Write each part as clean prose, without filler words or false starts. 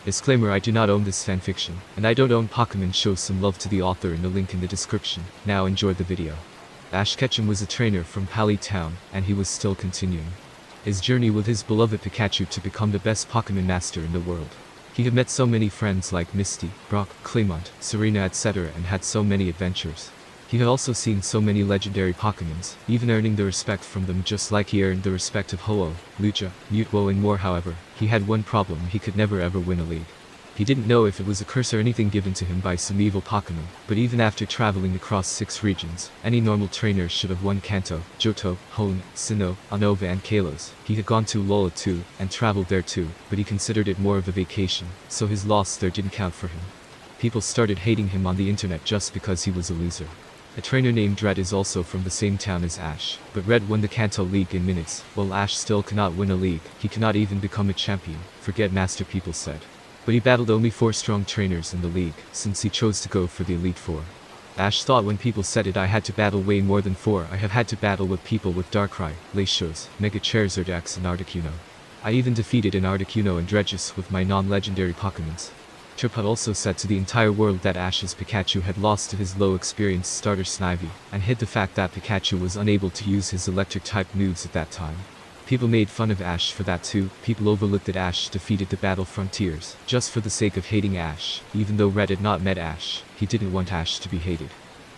Disclaimer: I do not own this fanfiction, and I don't own Pokemon. Show some love to the author in the link in the description. Now enjoy the video. Ash Ketchum was a trainer from Pali Town, and he was still continuing his journey with his beloved Pikachu to become the best Pokemon master in the world. He had met so many friends like Misty, Brock, Claymont, Serena, etc. and had so many adventures. He had also seen so many legendary Pokemons, even earning the respect from them just like he earned the respect of Ho-Oh, Lugia, Mutwo and more. However, he had one problem: he could never ever win a league. He didn't know if it was a curse or anything given to him by some evil Pokemon, but even after traveling across 6 regions, any normal trainer should have won Kanto, Johto, Hoenn, Sinnoh, Unova and Kalos. He had gone to Alola too, and traveled there too, but he considered it more of a vacation, so his loss there didn't count for him. People started hating him on the internet just because he was a loser. A trainer named Red is also from the same town as Ash, but Red won the Kanto League in minutes, while Ash still cannot win a league. He cannot even become a champion. Forget Master, people said. But he battled only 4 strong trainers in the league, since he chose to go for the Elite Four. Ash thought when people said it, I had to battle way more than 4. I have had to battle with people with Darkrai, Latios, Mega Charizard X and Articuno. I even defeated an Articuno and Dredges with my non-legendary Pokemons. Trip had also said to the entire world that Ash's Pikachu had lost to his low-experienced starter Snivy, and hid the fact that Pikachu was unable to use his electric-type moves at that time. People made fun of Ash for that too. People overlooked that Ash defeated the Battle Frontiers, just for the sake of hating Ash. Even though Red had not met Ash, he didn't want Ash to be hated.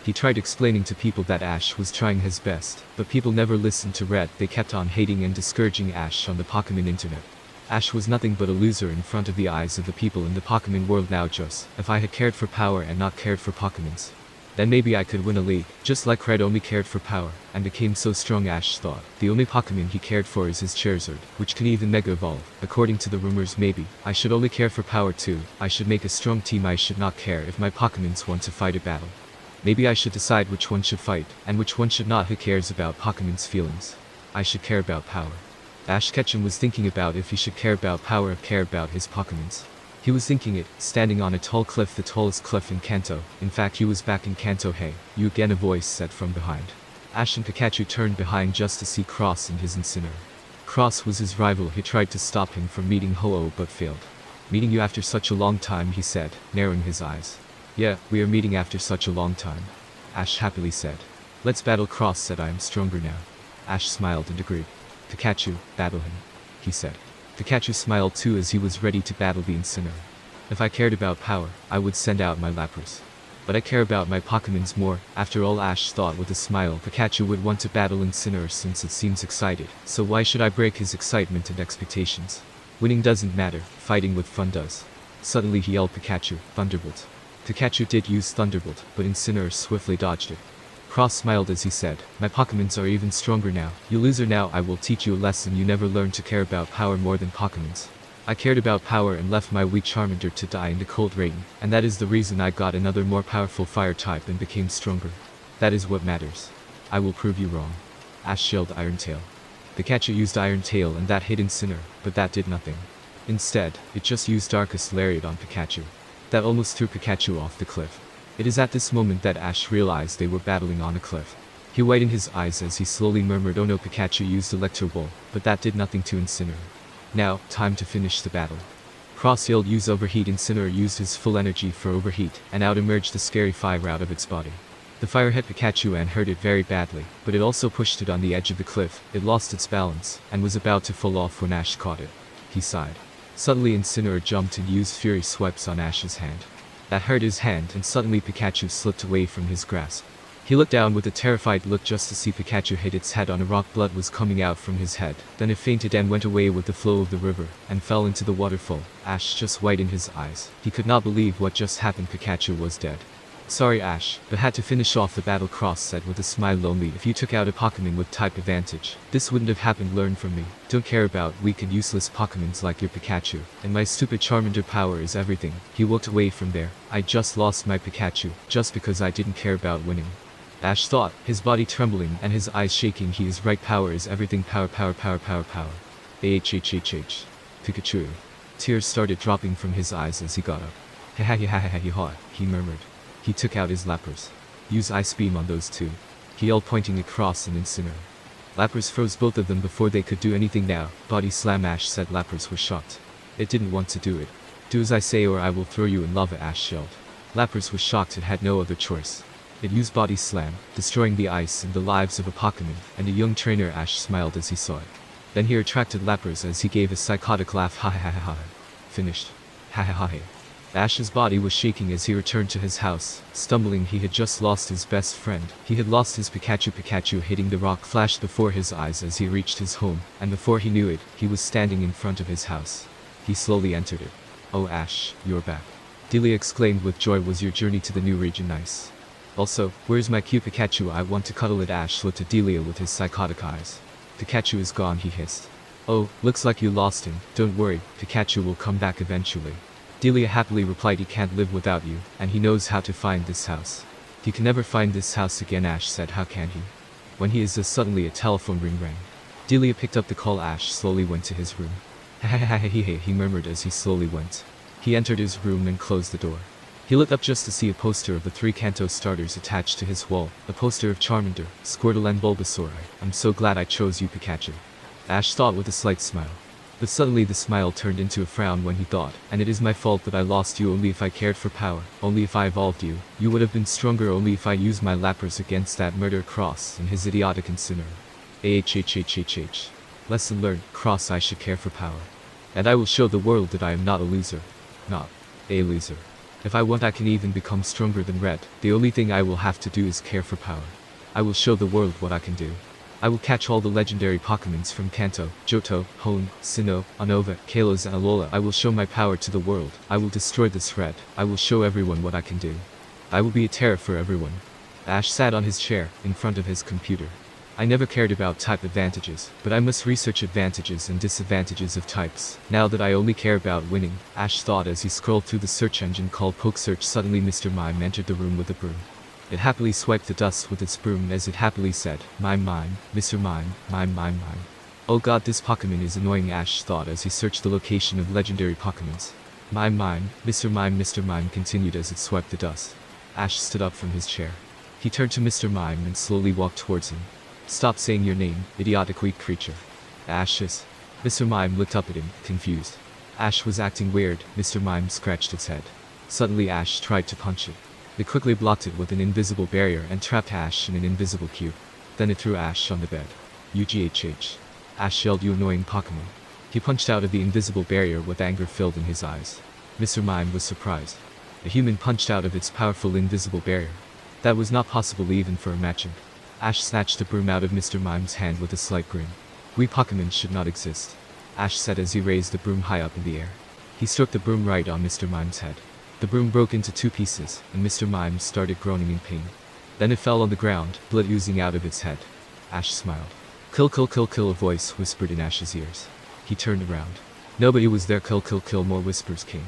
He tried explaining to people that Ash was trying his best, but people never listened to Red. They kept on hating and discouraging Ash on the Pokemon internet. Ash was nothing but a loser in front of the eyes of the people in the Pokemon world. Now just, if I had cared for power and not cared for Pokemons, then maybe I could win a league, just like Red only cared for power, and became so strong. Ash thought. The only Pokemon he cared for is his Charizard, which can even Mega Evolve. According to the rumors, maybe I should only care for power too. I should make a strong team. I should not care if my Pokemons want to fight a battle. Maybe I should decide which one should fight, and which one should not. Who cares about Pokemon's feelings? I should care about power. Ash Ketchum was thinking about if he should care about power or care about his Pokemons. He was thinking it, standing on a tall cliff, the tallest cliff in Kanto. In fact, he was back in Kanto. Hey, you again, a voice said from behind. Ash and Pikachu turned behind just to see Cross and his Incineroar. Cross was his rival. He tried to stop him from meeting Ho-Oh but failed. Meeting you after such a long time, he said, narrowing his eyes. Yeah, we are meeting after such a long time, Ash happily said. Let's battle. Cross said. I am stronger now. Ash smiled and agreed. Pikachu, battle him, he said. Pikachu smiled too as he was ready to battle the Incineroar. If I cared about power, I would send out my Lapras. But I care about my Pokemons more. After all, Ash thought with a smile, Pikachu would want to battle Incineroar since it seems excited, so why should I break his excitement and expectations? Winning doesn't matter, fighting with fun does. Suddenly he yelled, Pikachu, Thunderbolt. Pikachu did use Thunderbolt, but Incineroar swiftly dodged it. Cross smiled as he said, my Pokemons are even stronger now. You loser, now I will teach you a lesson. You never learned to care about power more than Pokemons. I cared about power and left my weak Charmander to die in the cold rain, and that is the reason I got another more powerful fire type and became stronger. That is what matters. I will prove you wrong. Ash yelled Iron Tail. Pikachu used Iron Tail and that hit Incineroar, but that did nothing. Instead, it just used Darkest Lariat on Pikachu. That almost threw Pikachu off the cliff. It is at this moment that Ash realized they were battling on a cliff. He widened his eyes as he slowly murmured, oh no. Pikachu used Electro Ball, but that did nothing to Incineroar. Now, time to finish the battle. Cross yelled, use Overheat. Incineroar used his full energy for Overheat, and out emerged the scary fire out of its body. The fire hit Pikachu and hurt it very badly, but it also pushed it on the edge of the cliff. It lost its balance, and was about to fall off when Ash caught it. He sighed. Suddenly Incineroar jumped and used Fury Swipes on Ash's hand. That hurt his hand, and suddenly Pikachu slipped away from his grasp. He looked down with a terrified look just to see Pikachu hit its head on a rock. Blood was coming out from his head. Then it fainted and went away with the flow of the river, and fell into the waterfall. Ash just widened his eyes. He could not believe what just happened. Pikachu was dead. Sorry Ash, but had to finish off the battle, Cross said with a smile. Only if you took out a Pokemon with type advantage, this wouldn't have happened. Learn from me. Don't care about weak and useless Pokemons like your Pikachu, and my stupid Charmander power is everything. He walked away from there. I just lost my Pikachu, just because I didn't care about winning. Ash thought, his body trembling and his eyes shaking. He is right, power is everything. Power, power, power, power, power. AHHHH. Pikachu. Tears started dropping from his eyes as he got up. Ha, he murmured. He took out his Lapras. Use Ice Beam on those two, he yelled, pointing across an Incineroar. Lapras froze both of them before they could do anything. Now, Body Slam. Ash said. Lapras was shocked. It didn't want to do it. Do as I say or I will throw you in lava, Ash yelled. Lapras was shocked it had no other choice. It used Body Slam, destroying the ice and the lives of a Pokemon, and a young trainer Ash smiled as he saw it. Then he attracted Lapras as he gave a psychotic laugh. Ha ha ha ha. Finished. Ha ha ha ha. Ash's body was shaking as he returned to his house. Stumbling, he had just lost his best friend. He had lost his Pikachu. Pikachu hitting the rock flashed before his eyes as he reached his home, and before he knew it, he was standing in front of his house. He slowly entered it. Oh Ash, you're back. Delia exclaimed with joy. Was your journey to the new region nice? Also, where's my cute Pikachu? I want to cuddle it. Ash looked at Delia with his psychotic eyes. Pikachu is gone, he hissed. Oh, looks like you lost him. Don't worry, Pikachu will come back eventually. Delia happily replied. He can't live without you, and he knows how to find this house. He can never find this house again, Ash said. How can he? When he is suddenly a telephone ring rang. Delia picked up the call. Ash slowly went to his room. Ha ha ha ha, he murmured as he slowly went. He entered his room and closed the door. He looked up just to see a poster of the 3 Kanto starters attached to his wall, a poster of Charmander, Squirtle and Bulbasaur. I'm so glad I chose you, Pikachu. Ash thought with a slight smile. But suddenly the smile turned into a frown when he thought, and it is my fault that I lost you. Only if I cared for power, only if I evolved you, you would have been stronger. Only if I used my Lapras against that murder Cross and his idiotic incinerator. AHHHHH. Lesson learned, Cross, I should care for power. And I will show the world that I am not a loser. Not a loser. If I want I can even become stronger than Red. The only thing I will have to do is care for power. I will show the world what I can do. I will catch all the legendary Pokemons from Kanto, Johto, Hoenn, Sinnoh, Unova, Kalos and Alola. I will show my power to the world. I will destroy this Red. I will show everyone what I can do. I will be a terror for everyone. Ash sat on his chair, in front of his computer. I never cared about type advantages, but I must research advantages and disadvantages of types. Now that I only care about winning, Ash thought as he scrolled through the search engine called PokeSearch. Suddenly Mr. Mime entered the room with a broom. It happily swiped the dust with its broom as it happily said, Mime Mime, Mr. Mime, Mime Mime Mime. Oh god, this Pokemon is annoying, Ash thought as he searched the location of legendary Pokemons. Mime Mime, Mr. Mime continued as it swiped the dust. Ash stood up from his chair. He turned to Mr. Mime and slowly walked towards him. Stop saying your name, idiotic weak creature. Ash is. Mr. Mime looked up at him, confused. Ash was acting weird. Mr. Mime scratched its head. Suddenly Ash tried to punch it. It quickly blocked it with an invisible barrier and trapped Ash in an invisible cube. Then it threw Ash on the bed. UGHH. Ash yelled, you annoying Pokemon. He punched out of the invisible barrier with anger filled in his eyes. Mr. Mime was surprised. A human punched out of its powerful invisible barrier. That was not possible even for a Machamp. Ash snatched the broom out of Mr. Mime's hand with a slight grin. We Pokemon should not exist. Ash said as he raised the broom high up in the air. He struck the broom right on Mr. Mime's head. The broom broke into 2 pieces, and Mr. Mime started groaning in pain. Then it fell on the ground, blood oozing out of its head. Ash smiled. Kill kill kill kill, a voice whispered in Ash's ears. He turned around. Nobody was there. Kill kill kill, more whispers came.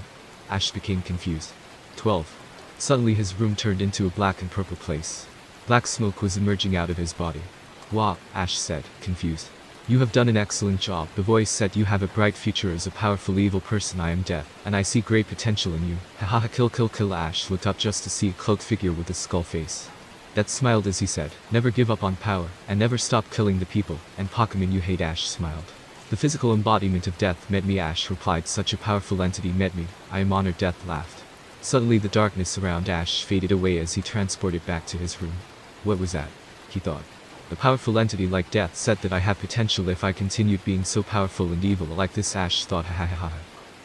Ash became confused. 12. Suddenly his room turned into a black and purple place. Black smoke was emerging out of his body. Wow, Ash said, confused. You have done an excellent job. The voice said, you have a bright future as a powerful evil person. I am Death, and I see great potential in you. Haha, kill kill kill. Ash looked up just to see a cloaked figure with a skull face. Death smiled as he said, never give up on power, and never stop killing the people and Pokemon you hate. Ash smiled. The physical embodiment of Death met me. Ash replied, such a powerful entity met me. I am honored. Death laughed. Suddenly the darkness around Ash faded away as he transported back to his room. What was that? He thought. A powerful entity like Death said that I have potential if I continued being so powerful and evil like this. Ash thought, ha ha ha ha.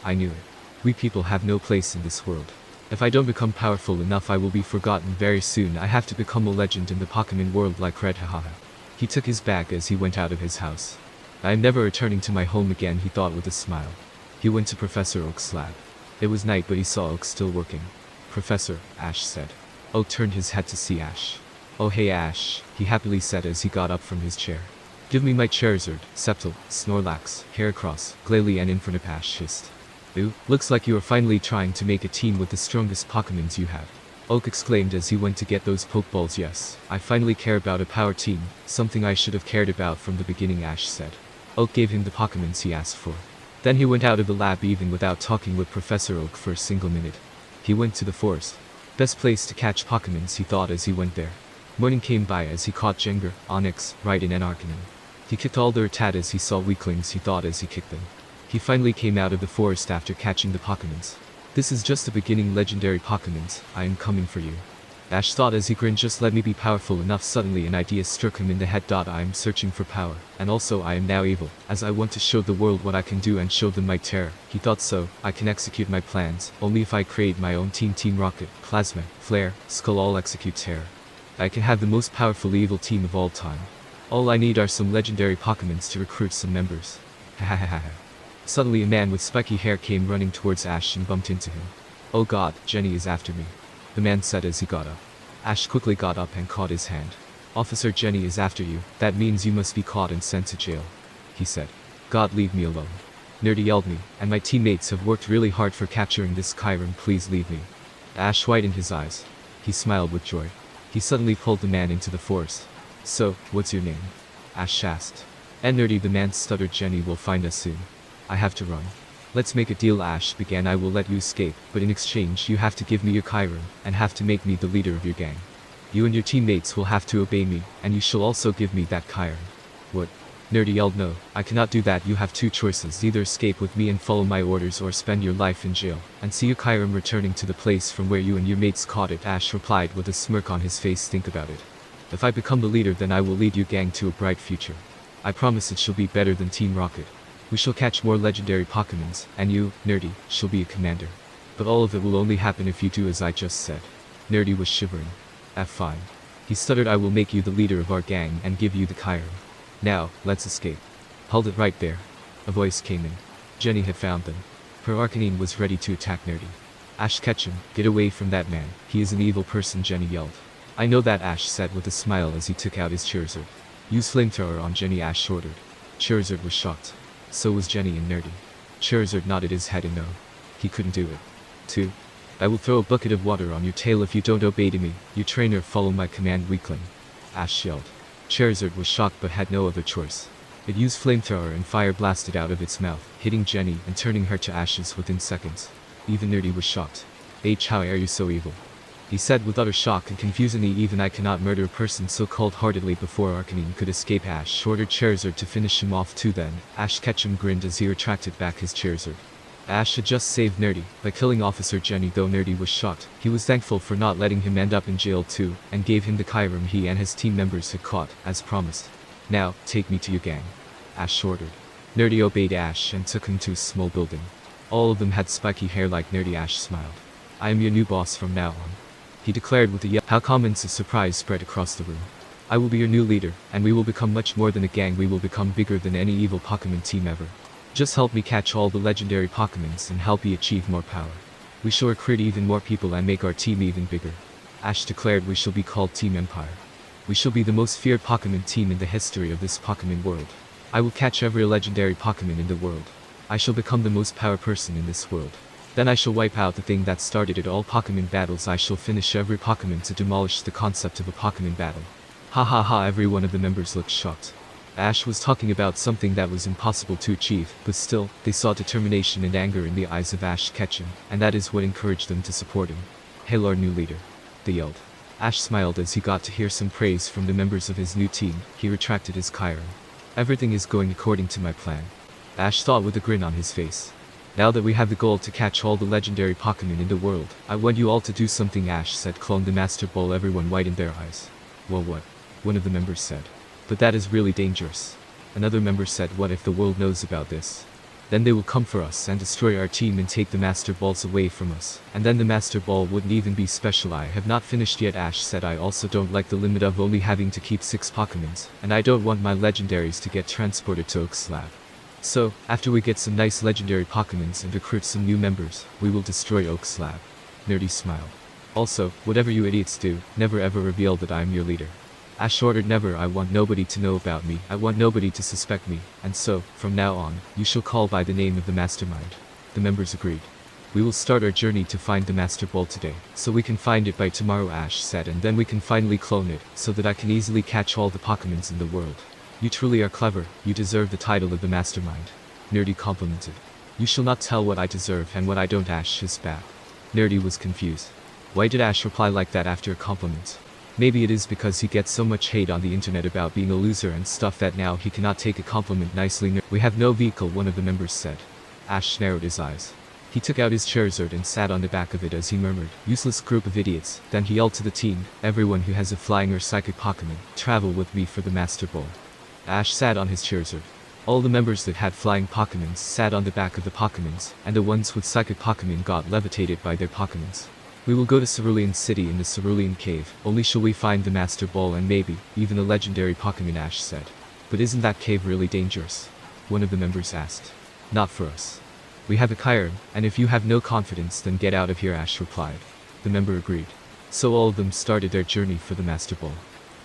I knew it. We people have no place in this world. If I don't become powerful enough I will be forgotten very soon. I have to become a legend in the Pokemon world like Red. Ha ha ha. He took his bag as he went out of his house. I am never returning to my home again, he thought with a smile. He went to Professor Oak's lab. It was night but he saw Oak still working. Professor, Ash said. Oak turned his head to see Ash. Oh hey Ash, he happily said as he got up from his chair. Give me my Charizard, Sceptile, Snorlax, Heracross, Glalie and Infernape. Ash hissed. Ooh, looks like you are finally trying to make a team with the strongest Pokemons you have. Oak exclaimed as he went to get those Pokeballs. Yes, I finally care about a power team, something I should have cared about from the beginning, Ash said. Oak gave him the Pokemons he asked for. Then he went out of the lab even without talking with Professor Oak for a single minute. He went to the forest. Best place to catch Pokemons, he thought as he went there. Morning came by as he caught Jengar, Onix, Rhyhorn and Arcanine. He kicked all their Rattata as he saw weaklings, he thought as he kicked them. He finally came out of the forest after catching the Pokemons. This is just the beginning, legendary Pokemons. I am coming for you. Ash thought as he grinned, just let me be powerful enough. Suddenly an idea struck him in the head. I am searching for power, and also I am now evil, as I want to show the world what I can do and show them my terror. He thought, so I can execute my plans only if I create my own team. Team Rocket, Plasma, Flare, Skull all execute terror. I can have the most powerful evil team of all time. All I need are some legendary Pokemons to recruit some members. Hahaha. Suddenly a man with spiky hair came running towards Ash and bumped into him. Oh god, Jenny is after me, the man said as he got up. Ash quickly got up and caught his hand. Officer, Jenny is after you. That means you must be caught and sent to jail, he said. God, leave me alone. Nerdy yelled me, and my teammates have worked really hard for capturing this Kyurem. Please leave me. Ash widened his eyes. He smiled with joy. He suddenly pulled the man into the forest. So, what's your name? Ash asked. And Nerdy, the man stuttered. Jenny will find us soon. I have to run. Let's make a deal, Ash began. I will let you escape, but in exchange you have to give me your Kyurem, and have to make me the leader of your gang. You and your teammates will have to obey me, and you shall also give me that Kyurem. What? Nerdy yelled. No, I cannot do that. You have two choices, either escape with me and follow my orders, or spend your life in jail, and see your Kyurem returning to the place from where you and your mates caught it. Ash replied with a smirk on his face. Think about it. If I become the leader, then I will lead your gang to a bright future. I promise it shall be better than Team Rocket. We shall catch more legendary Pokemons, and you, Nerdy, shall be a commander. But all of it will only happen if you do as I just said. Nerdy was shivering. Fine. He stuttered. I will make you the leader of our gang and give you the Kyurem. Now, let's escape. Hold it right there. A voice came in. Jenny had found them. Her Arcanine was ready to attack Nerdy. Ash, catch him. Get away from that man. He is an evil person, Jenny yelled. I know that, Ash said with a smile as he took out his Charizard. Use flamethrower on Jenny, Ash ordered. Charizard was shocked. So was Jenny and Nerdy. Charizard nodded his head and no. He couldn't do it. 2. I will throw a bucket of water on your tail if you don't obey me. Your trainer, follow my command, weakling. Ash yelled. Charizard was shocked but had no other choice. It used flamethrower and fire blasted out of its mouth, hitting Jenny and turning her to ashes within seconds. Even Nerdy was shocked. H, how are you so evil? He said with utter shock and confusion. Even I cannot murder a person so cold-heartedly. Before Arcanine could escape, Ash ordered Charizard to finish him off too. Then, Ash Ketchum grinned as he retracted back his Charizard. Ash had just saved Nerdy by killing Officer Jenny. Though Nerdy was shocked, he was thankful for not letting him end up in jail too, and gave him the Kyurem he and his team members had caught, as promised. Now, take me to your gang, Ash ordered. Nerdy obeyed Ash and took him to a small building. All of them had spiky hair like Nerdy. Ash smiled. I am your new boss from now on, he declared with a yell. How comments of surprise spread across the room. I will be your new leader, and we will become much more than a gang. We will become bigger than any evil Pokemon team ever. Just help me catch all the legendary Pokemons and help me achieve more power. We shall recruit even more people and make our team even bigger. Ash declared. We shall be called Team Empire. We shall be the most feared Pokemon team in the history of this Pokemon world. I will catch every legendary Pokemon in the world. I shall become the most power person in this world. Then I shall wipe out the thing that started it all, Pokemon battles. I shall finish every Pokemon to demolish the concept of a Pokemon battle. Ha ha ha. Every one of the members looked shocked. Ash was talking about something that was impossible to achieve, but still, they saw determination and anger in the eyes of Ash Ketchum, and that is what encouraged them to support him. Hail our new leader, they yelled. Ash smiled as he got to hear some praise from the members of his new team. He retracted his Kyurem. Everything is going according to my plan, Ash thought with a grin on his face. Now that we have the goal to catch all the legendary Pokemon in the world, I want you all to do something, Ash said. Clone the Master Ball. Everyone widened their eyes. Well, what? One of the members said. But that is really dangerous. Another member said, what if the world knows about this? Then they will come for us and destroy our team and take the Master Balls away from us. And then the Master Ball wouldn't even be special. I have not finished yet, Ash said. I also don't like the limit of only having to keep 6 Pokemons, and I don't want my legendaries to get transported to Oak's lab. So, after we get some nice legendary Pokemons and recruit some new members, we will destroy Oak's lab. Nerdy smiled. Also, whatever you idiots do, never ever reveal that I am your leader. Ash ordered. Never. I want nobody to know about me. I want nobody to suspect me, and so, from now on, you shall call by the name of the Mastermind. The members agreed. We will start our journey to find the Master Ball today, so we can find it by tomorrow, Ash said, and then we can finally clone it, so that I can easily catch all the Pokemons in the world. You truly are clever. You deserve the title of the Mastermind, Nerdy complimented. You shall not tell what I deserve and what I don't, Ash hissed back. Nerdy was confused. Why did Ash reply like that after a compliment? Maybe it is because he gets so much hate on the internet about being a loser and stuff that now he cannot take a compliment nicely. We have no vehicle, one of the members said. Ash narrowed his eyes. He took out his Charizard and sat on the back of it as he murmured, "Useless group of idiots." Then he yelled to the team, "Everyone who has a flying or psychic Pokémon, travel with me for the Master Ball." Ash sat on his Charizard. All the members that had flying Pokémons sat on the back of the Pokémons, and the ones with psychic Pokémon got levitated by their Pokémons. "We will go to Cerulean City in the Cerulean Cave, only shall we find the Master Ball and maybe, even a legendary Pokémon," Ash said. "But isn't that cave really dangerous?" one of the members asked. "Not for us. We have a Kyurem, and if you have no confidence then get out of here," Ash replied. The member agreed. So all of them started their journey for the Master Ball.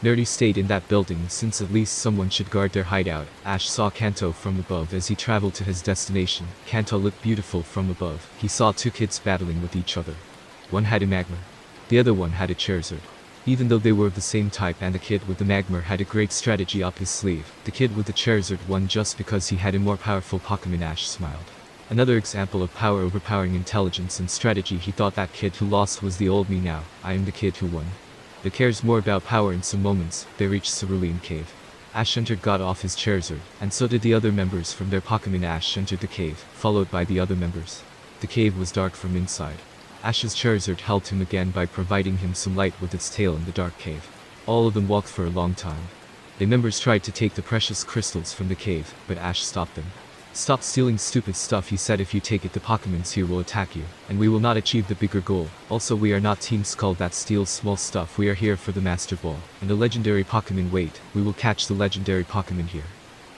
Nerdy stayed in that building since at least someone should guard their hideout. Ash saw Kanto from above as he traveled to his destination. Kanto looked beautiful from above. He saw two kids battling with each other. One had a Magmar. The other one had a Charizard. Even though they were of the same type and the kid with the Magmar had a great strategy up his sleeve, the kid with the Charizard won just because he had a more powerful Pokémon. Ash smiled. Another example of power overpowering intelligence and strategy. He thought that kid who lost was the old me. Now, I am the kid who won. It cares more about power. In some moments, they reached Cerulean Cave. Ash entered, got off his Charizard, and so did the other members from their Pokémon. Ash entered the cave, followed by the other members. The cave was dark from inside. Ash's Charizard helped him again by providing him some light with its tail in the dark cave. All of them walked for a long time. The members tried to take the precious crystals from the cave, but Ash stopped them. "Stop stealing stupid stuff," he said. "If you take it, the Pokémons here will attack you, and we will not achieve the bigger goal. Also, we are not Team Skull that steals small stuff. We are here for the Master Ball, and the legendary Pokémon. Wait, we will catch the legendary Pokémon here."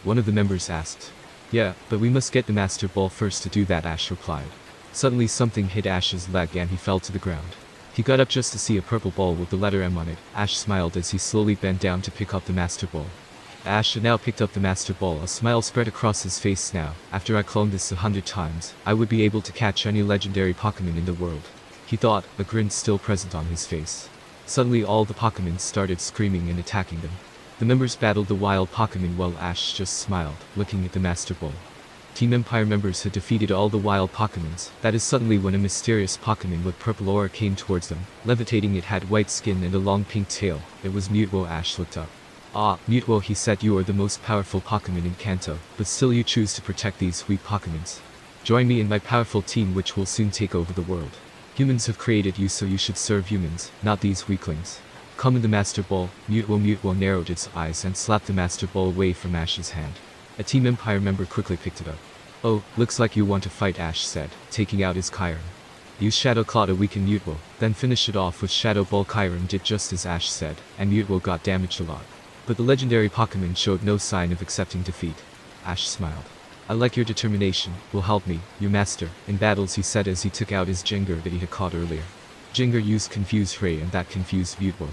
One of the members asked. "Yeah, but we must get the Master Ball first. To do that," Ash replied. Suddenly something hit Ash's leg and he fell to the ground. He got up just to see a purple ball with the letter M on it. Ash smiled as he slowly bent down to pick up the Master Ball. Ash had now picked up the Master Ball. A smile spread across his face. "Now, after I clone this 100 times, I would be able to catch any legendary Pokémon in the world," he thought, a grin still present on his face. Suddenly all the Pokémon started screaming and attacking them. The members battled the wild Pokémon while Ash just smiled, looking at the Master Ball. Team Empire members had defeated all the wild Pokémons. That is suddenly when a mysterious Pokémon with purple aura came towards them. Levitating, it had white skin and a long pink tail. It was Mutwo. Ash looked up. "Ah, Mutwo," he said, "you are the most powerful Pokémon in Kanto, but still you choose to protect these weak Pokémons. Join me in my powerful team which will soon take over the world. Humans have created you, so you should serve humans, not these weaklings. Come in the Master Ball." Mutwo narrowed its eyes and slapped the Master Ball away from Ash's hand. A Team Empire member quickly picked it up. "Oh, looks like you want to fight," Ash said, taking out his Kyurem. "Use Shadow Claw to weaken Mutwo, then finish it off with Shadow Ball." Kyurem did just as Ash said, and Mutwo got damaged a lot. But the legendary Pokémon showed no sign of accepting defeat. Ash smiled. "I like your determination. Will help me, your master, in battles," he said as he took out his Jengar that he had caught earlier. Jengar used Confuse Ray and that confused Mutwo.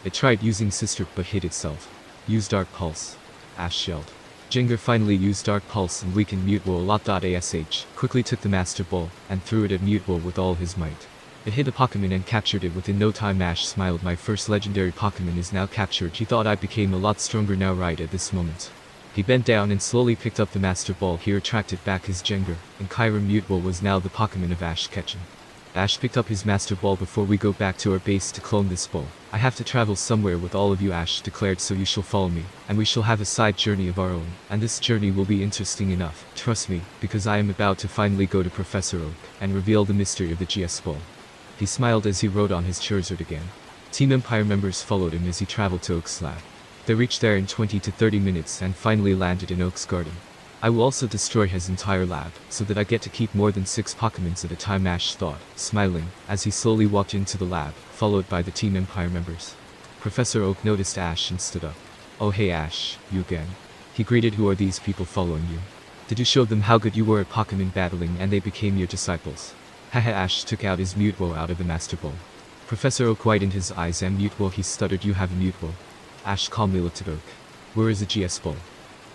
It tried using Sister but hit itself. "Use Dark Pulse," Ash yelled. Jengar finally used Dark Pulse and weakened Mutwo a lot. Ash quickly took the Master Ball and threw it at Mutwo with all his might. It hit a Pokémon and captured it within no time. Ash smiled. "My first legendary Pokémon is now captured." He thought, "I became a lot stronger now right at this moment." He bent down and slowly picked up the Master Ball. He retracted back his Jengar, and Kyurem. Mutwo was now the Pokémon of Ash Ketchum. Ash picked up his Master Ball. "Before we go back to our base to clone this ball, I have to travel somewhere with all of you," Ash declared, "so you shall follow me, and we shall have a side journey of our own, and this journey will be interesting enough, trust me, because I am about to finally go to Professor Oak, and reveal the mystery of the GS Ball." He smiled as he rode on his Charizard again. Team Empire members followed him as he traveled to Oak's lab. They reached there in 20 to 30 minutes and finally landed in Oak's garden. "I will also destroy his entire lab, so that I get to keep more than 6 Pokémons at a time," Ash thought, smiling, as he slowly walked into the lab, followed by the Team Empire members. Professor Oak noticed Ash and stood up. "Oh hey Ash, you again?" he greeted. "Who are these people following you? Did you show them how good you were at Pokémon battling and they became your disciples?" Haha. Ash took out his Mutwo out of the Master Ball. Professor Oak widened his eyes. "And Mutwo," he stuttered. "You have a Mutwo?" Ash calmly looked at Oak. "Where is the GS Ball?"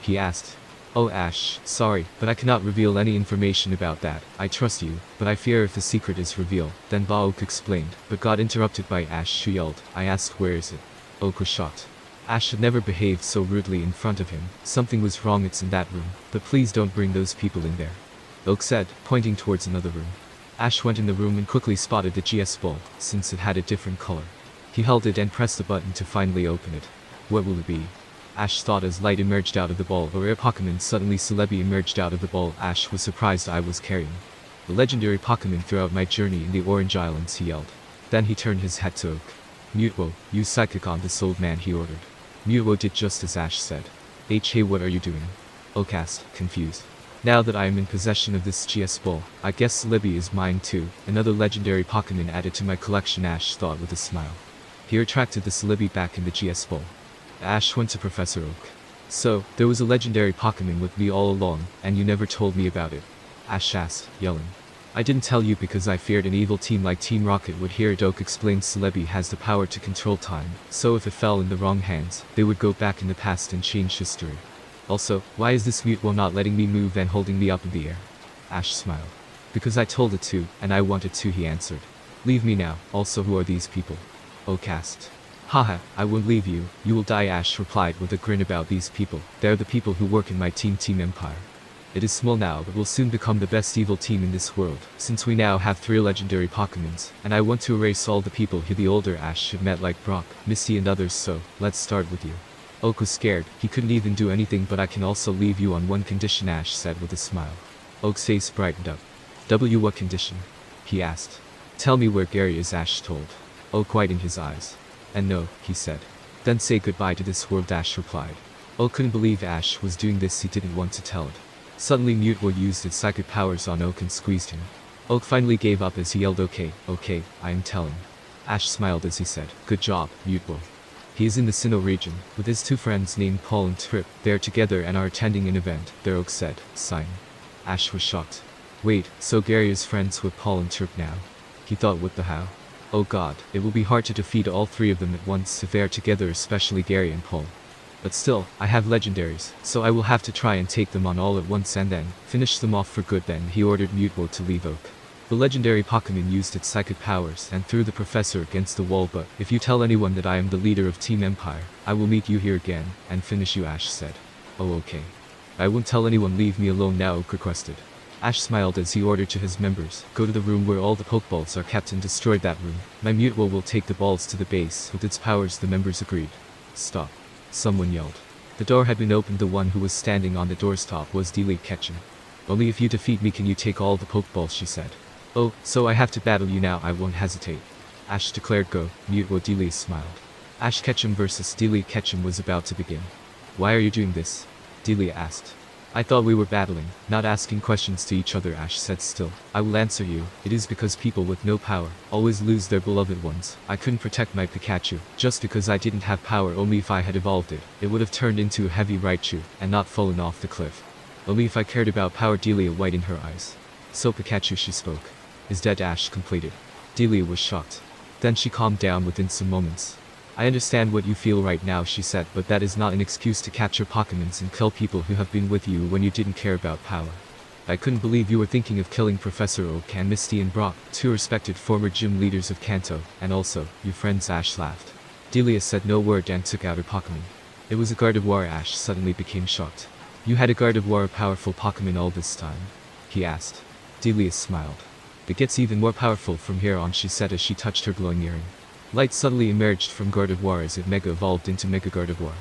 he asked. "Oh Ash, sorry, but I cannot reveal any information about that. I trust you, but I fear if the secret is revealed, then Oak explained, but got interrupted by Ash, who yelled. I asked, "Where is it?" Oak was shocked. Ash had never behaved so rudely in front of him. "Something was wrong. It's in that room, but please don't bring those people in there," Oak said, pointing towards another room. Ash went in the room and quickly spotted the GS Ball, since it had a different color. He held it and pressed the button to finally open it. What will it be? Ash thought as light emerged out of the ball. A rare Pokémon. Suddenly Celebi emerged out of the ball. Ash was surprised I was carrying. The legendary Pokemon throughout my journey in the Orange Islands, he yelled. Then he turned his head to Oak. Mutwo, use Psychic on this old man, he ordered. Mutwo did just as Ash said. Hey, what are you doing? Oak asked, confused. Now that I am in possession of this GS Ball, I guess Celebi is mine too, another legendary Pokemon added to my collection, Ash thought with a smile. He retracted the Celebi back in the GS Ball. Ash went to Professor Oak. So, there was a legendary Pokemon with me all along, and you never told me about it? Ash asked, yelling. I didn't tell you because I feared an evil team like Team Rocket would hear it. Oak explained Celebi has the power to control time, so if it fell in the wrong hands, they would go back in the past and change history. Also, why is this Mutwo not letting me move and holding me up in the air? Ash smiled. Because I told it to, and I wanted to, he answered. Leave me now. Also, who are these people? Oak asked. Haha, I won't leave you, you will die, Ash replied with a grin. About these people, they're the people who work in my team, Team Empire. It is small now but will soon become the best evil team in this world, since we now have 3 legendary Pokemons, and I want to erase all the people who the older Ash have met like Brock, Misty and others, so, let's start with you. Oak was scared, he couldn't even do anything, but I can also leave you on one condition, Ash said with a smile. Oak's face brightened up. What condition? He asked. Tell me where Gary is, Ash told. Oak widened his eyes. And no, he said. Then say goodbye to this world, Ash replied. Oak couldn't believe Ash was doing this, he didn't want to tell it. Suddenly Mutwo used its psychic powers on Oak and squeezed him. Oak finally gave up as he yelled, okay, I am telling. Ash smiled as he said, good job, Mutwo. He is in the Sinnoh region, with his 2 friends named Paul and Trip. They are together and are attending an event, there, Oak said, sighing. Ash was shocked. Wait, so Gary is friends with Paul and Trip now? He thought, what the how? Oh god, it will be hard to defeat all 3 of them at once if they are together, especially Gary and Paul. But still, I have legendaries, so I will have to try and take them on all at once and then finish them off for good. Then he ordered Mutwo to leave Oak. The legendary Pokemon used its psychic powers and threw the professor against the wall. But if you tell anyone that I am the leader of Team Empire, I will meet you here again and finish you, Ash said. Oh okay. I won't tell anyone, leave me alone now, Oak requested. Ash smiled as he ordered to his members, go to the room where all the Pokeballs are kept and destroy that room. My Mutwo will take the balls to the base with its powers. The members agreed. Stop. Someone yelled. The door had been opened. The one who was standing on the doorstop was Delete Ketchum. Only if you defeat me can you take all the Pokeballs, she said. Oh, so I have to battle you now, I won't hesitate. Ash declared. Go, Mutwo. Delete smiled. Ash Ketchum versus Delete Ketchum was about to begin. Why are you doing this? Delete asked. I thought we were battling, not asking questions to each other, Ash said. Still, I will answer you. It is because people with no power always lose their beloved ones. I couldn't protect my Pikachu, just because I didn't have power. Only if I had evolved it, it would have turned into a heavy Raichu, and not fallen off the cliff. Only if I cared about power. Delia widened her eyes. So Pikachu, she spoke, is dead, Ash completed. Delia was shocked. Then she calmed down within some moments. I understand what you feel right now, she said, but that is not an excuse to capture Pokemons and kill people who have been with you when you didn't care about power. I couldn't believe you were thinking of killing Professor Oak and Misty and Brock, 2 respected former gym leaders of Kanto, and also, your friends. Ash laughed. Delia said no word and took out her Pokemon. It was a Gardevoir. Ash suddenly became shocked. You had a Gardevoir, a powerful Pokemon, all this time? He asked. Delia smiled. It gets even more powerful from here on, she said as she touched her glowing earring. Light suddenly emerged from Gardevoir as it Mega evolved into Mega Gardevoir.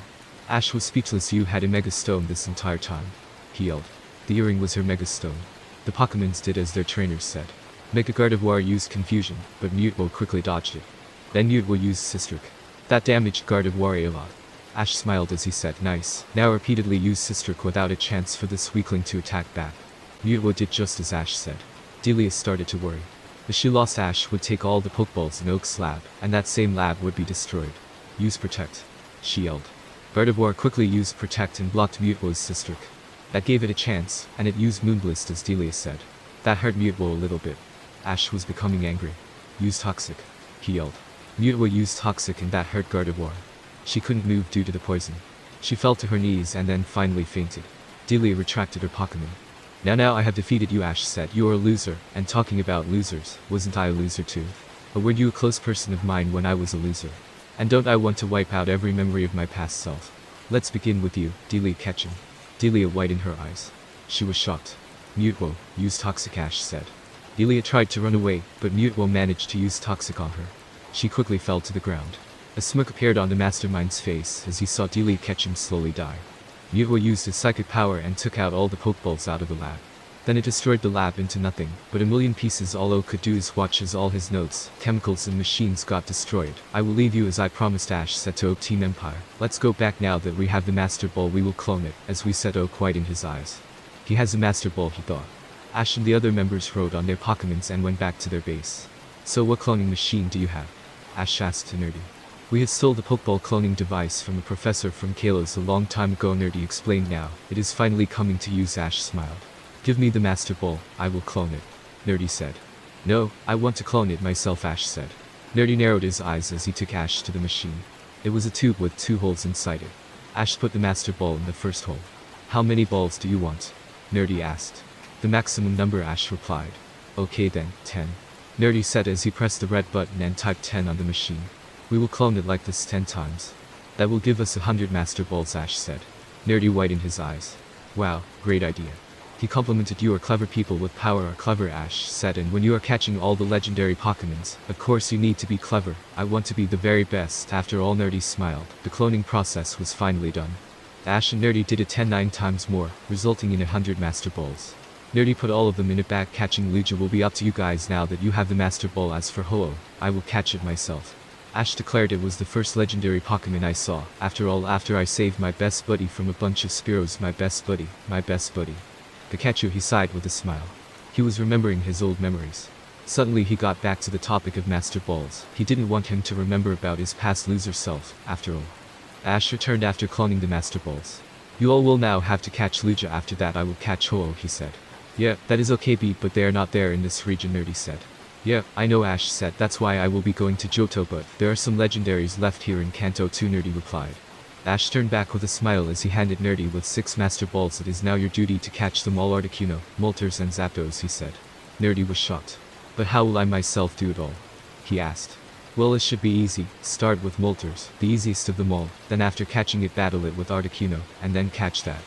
Ash was speechless. You had a Mega Stone this entire time? He yelled. The earring was her Mega Stone. The Pokemons did as their trainers said. Mega Gardevoir used Confusion, but Mutwo quickly dodged it. Then Mutwo used Sistrick. That damaged Gardevoir a lot. Ash smiled as he said, nice. Now repeatedly use Sistrick without a chance for this weakling to attack back. Mutwo did just as Ash said. Delia started to worry. If she lost, Ash would take all the Pokeballs in Oak's lab, and that same lab would be destroyed. Use Protect, she yelled. Gardevoir quickly used Protect and blocked Mutwo's Sistrick. That gave it a chance, and it used Moonblast as Delia said. That hurt Mutwo a little bit. Ash was becoming angry. Use Toxic, he yelled. Mutwo used Toxic and that hurt Gardevoir. She couldn't move due to the poison. She fell to her knees and then finally fainted. Delia retracted her Pokemon. Now I have defeated you, Ash said. You are a loser, and talking about losers, wasn't I a loser too? Or were you a close person of mine when I was a loser? And don't I want to wipe out every memory of my past self? Let's begin with you, Delete Ketchum. Delia widened her eyes. She was shocked. Mutwo, use Toxic, Ash said. Delia tried to run away, but Mutwo managed to use Toxic on her. She quickly fell to the ground. A smirk appeared on the mastermind's face as he saw Delete Ketchum slowly die. Mutwo used his psychic power and took out all the Pokeballs out of the lab. Then it destroyed the lab into nothing, but a million pieces. All O could do is watch as all his notes, chemicals and machines got destroyed. I will leave you as I promised, Ash said to Oak Team Empire. Let's go back now that we have the Master Ball. We will clone it, as we said. Oak widened his eyes. He has a Master Ball, he thought. Ash and the other members rode on their Pokemons and went back to their base. So what cloning machine do you have? Ash asked to Nerdy. We had stole the Pokeball cloning device from a professor from Kalos a long time ago, Nerdy explained. Now, it is finally coming to use. Ash smiled. Give me the Master Ball, I will clone it, Nerdy said. No, I want to clone it myself, Ash said. Nerdy narrowed his eyes as he took Ash to the machine. It was a tube with 2 holes inside it. Ash put the Master Ball in the first hole. How many balls do you want? Nerdy asked. The maximum number, Ash replied. Okay then, 10. Nerdy said as he pressed the red button and typed 10 on the machine. We will clone it like this 10 times. That will give us 100 Master Balls, Ash said. Nerdy widened his eyes. Wow, great idea. He complimented. You are clever. People with power are clever, Ash said, and when you are catching all the legendary Pokemons, of course you need to be clever. I want to be the very best. After all, Nerdy smiled. The cloning process was finally done. Ash and Nerdy did it 9 times more, resulting in 100 Master Balls. Nerdy put all of them in a bag. Catching Lugia will be up to you guys now that you have the Master Ball. As for Ho-Oh, I will catch it myself. Ash declared. It was the first legendary Pokemon I saw. After all, after I saved my best buddy from a bunch of Spearows. My best buddy, my best buddy. Pikachu, he sighed with a smile. He was remembering his old memories. Suddenly he got back to the topic of Master Balls. He didn't want him to remember about his past loser self, after all. Ash returned after cloning the Master Balls. You all will now have to catch Lugia. After that I will catch Ho-Oh, he said. Yeah, that is okay, Beat, but they are not there in this region, Nerdy said. Yeah, I know, Ash said. That's why I will be going to Johto, but there are some legendaries left here in Kanto too, Nerdy replied. Ash turned back with a smile as he handed Nerdy with 6 Master Balls. It is now your duty to catch them all. Articuno, Moltres and Zapdos, he said. Nerdy was shocked. But how will I myself do it all? He asked. Well, it should be easy. Start with Moltres, the easiest of them all, then after catching it battle it with Articuno, and then catch that.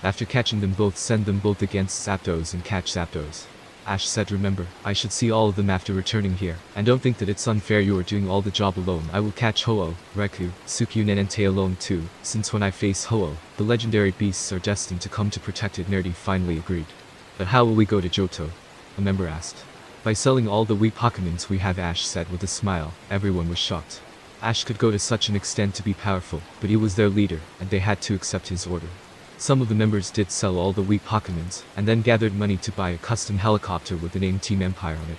After catching them both, send them both against Zapdos and catch Zapdos. Ash said. Remember, I should see all of them after returning here, and don't think that it's unfair you are doing all the job alone. I will catch Ho-Oh, Raikou, Suicune and Entei alone too, since when I face Ho-Oh, the legendary beasts are destined to come to protect it. Nerdy finally agreed. But how will we go to Johto? A member asked. By selling all the Wii Pokemons we have, Ash said with a smile. Everyone was shocked. Ash could go to such an extent to be powerful, but he was their leader, and they had to accept his order. Some of the members did sell all the Wii Pokemons, and then gathered money to buy a custom helicopter with the name Team Empire on it.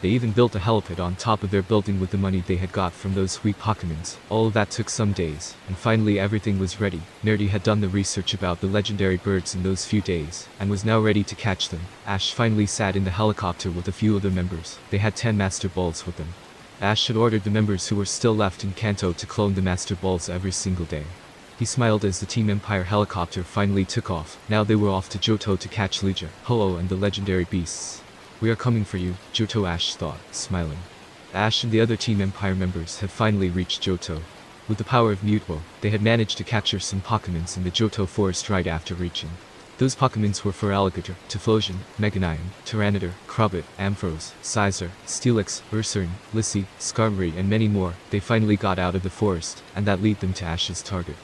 They even built a helipad on top of their building with the money they had got from those Wii Pokemons. All of that took some days, and finally everything was ready. Nerdy had done the research about the legendary birds in those few days, and was now ready to catch them. Ash finally sat in the helicopter with a few other members. They had 10 Master Balls with them. Ash had ordered the members who were still left in Kanto to clone the Master Balls every single day. He smiled as the Team Empire helicopter finally took off. Now they were off to Johto to catch Lugia, Ho-Oh and the legendary beasts. We are coming for you, Johto, Ash thought, smiling. Ash and the other Team Empire members had finally reached Johto. With the power of Mutwo, they had managed to capture some Pokemons in the Johto forest right after reaching. Those Pokemons were Feraligatr, Typhlosion, Meganium, Tyranitar, Crobat, Ampharos, Scizor, Steelix, Ursaring, Lissy, Skarmory and many more. They finally got out of the forest, and that led them to Ash's target.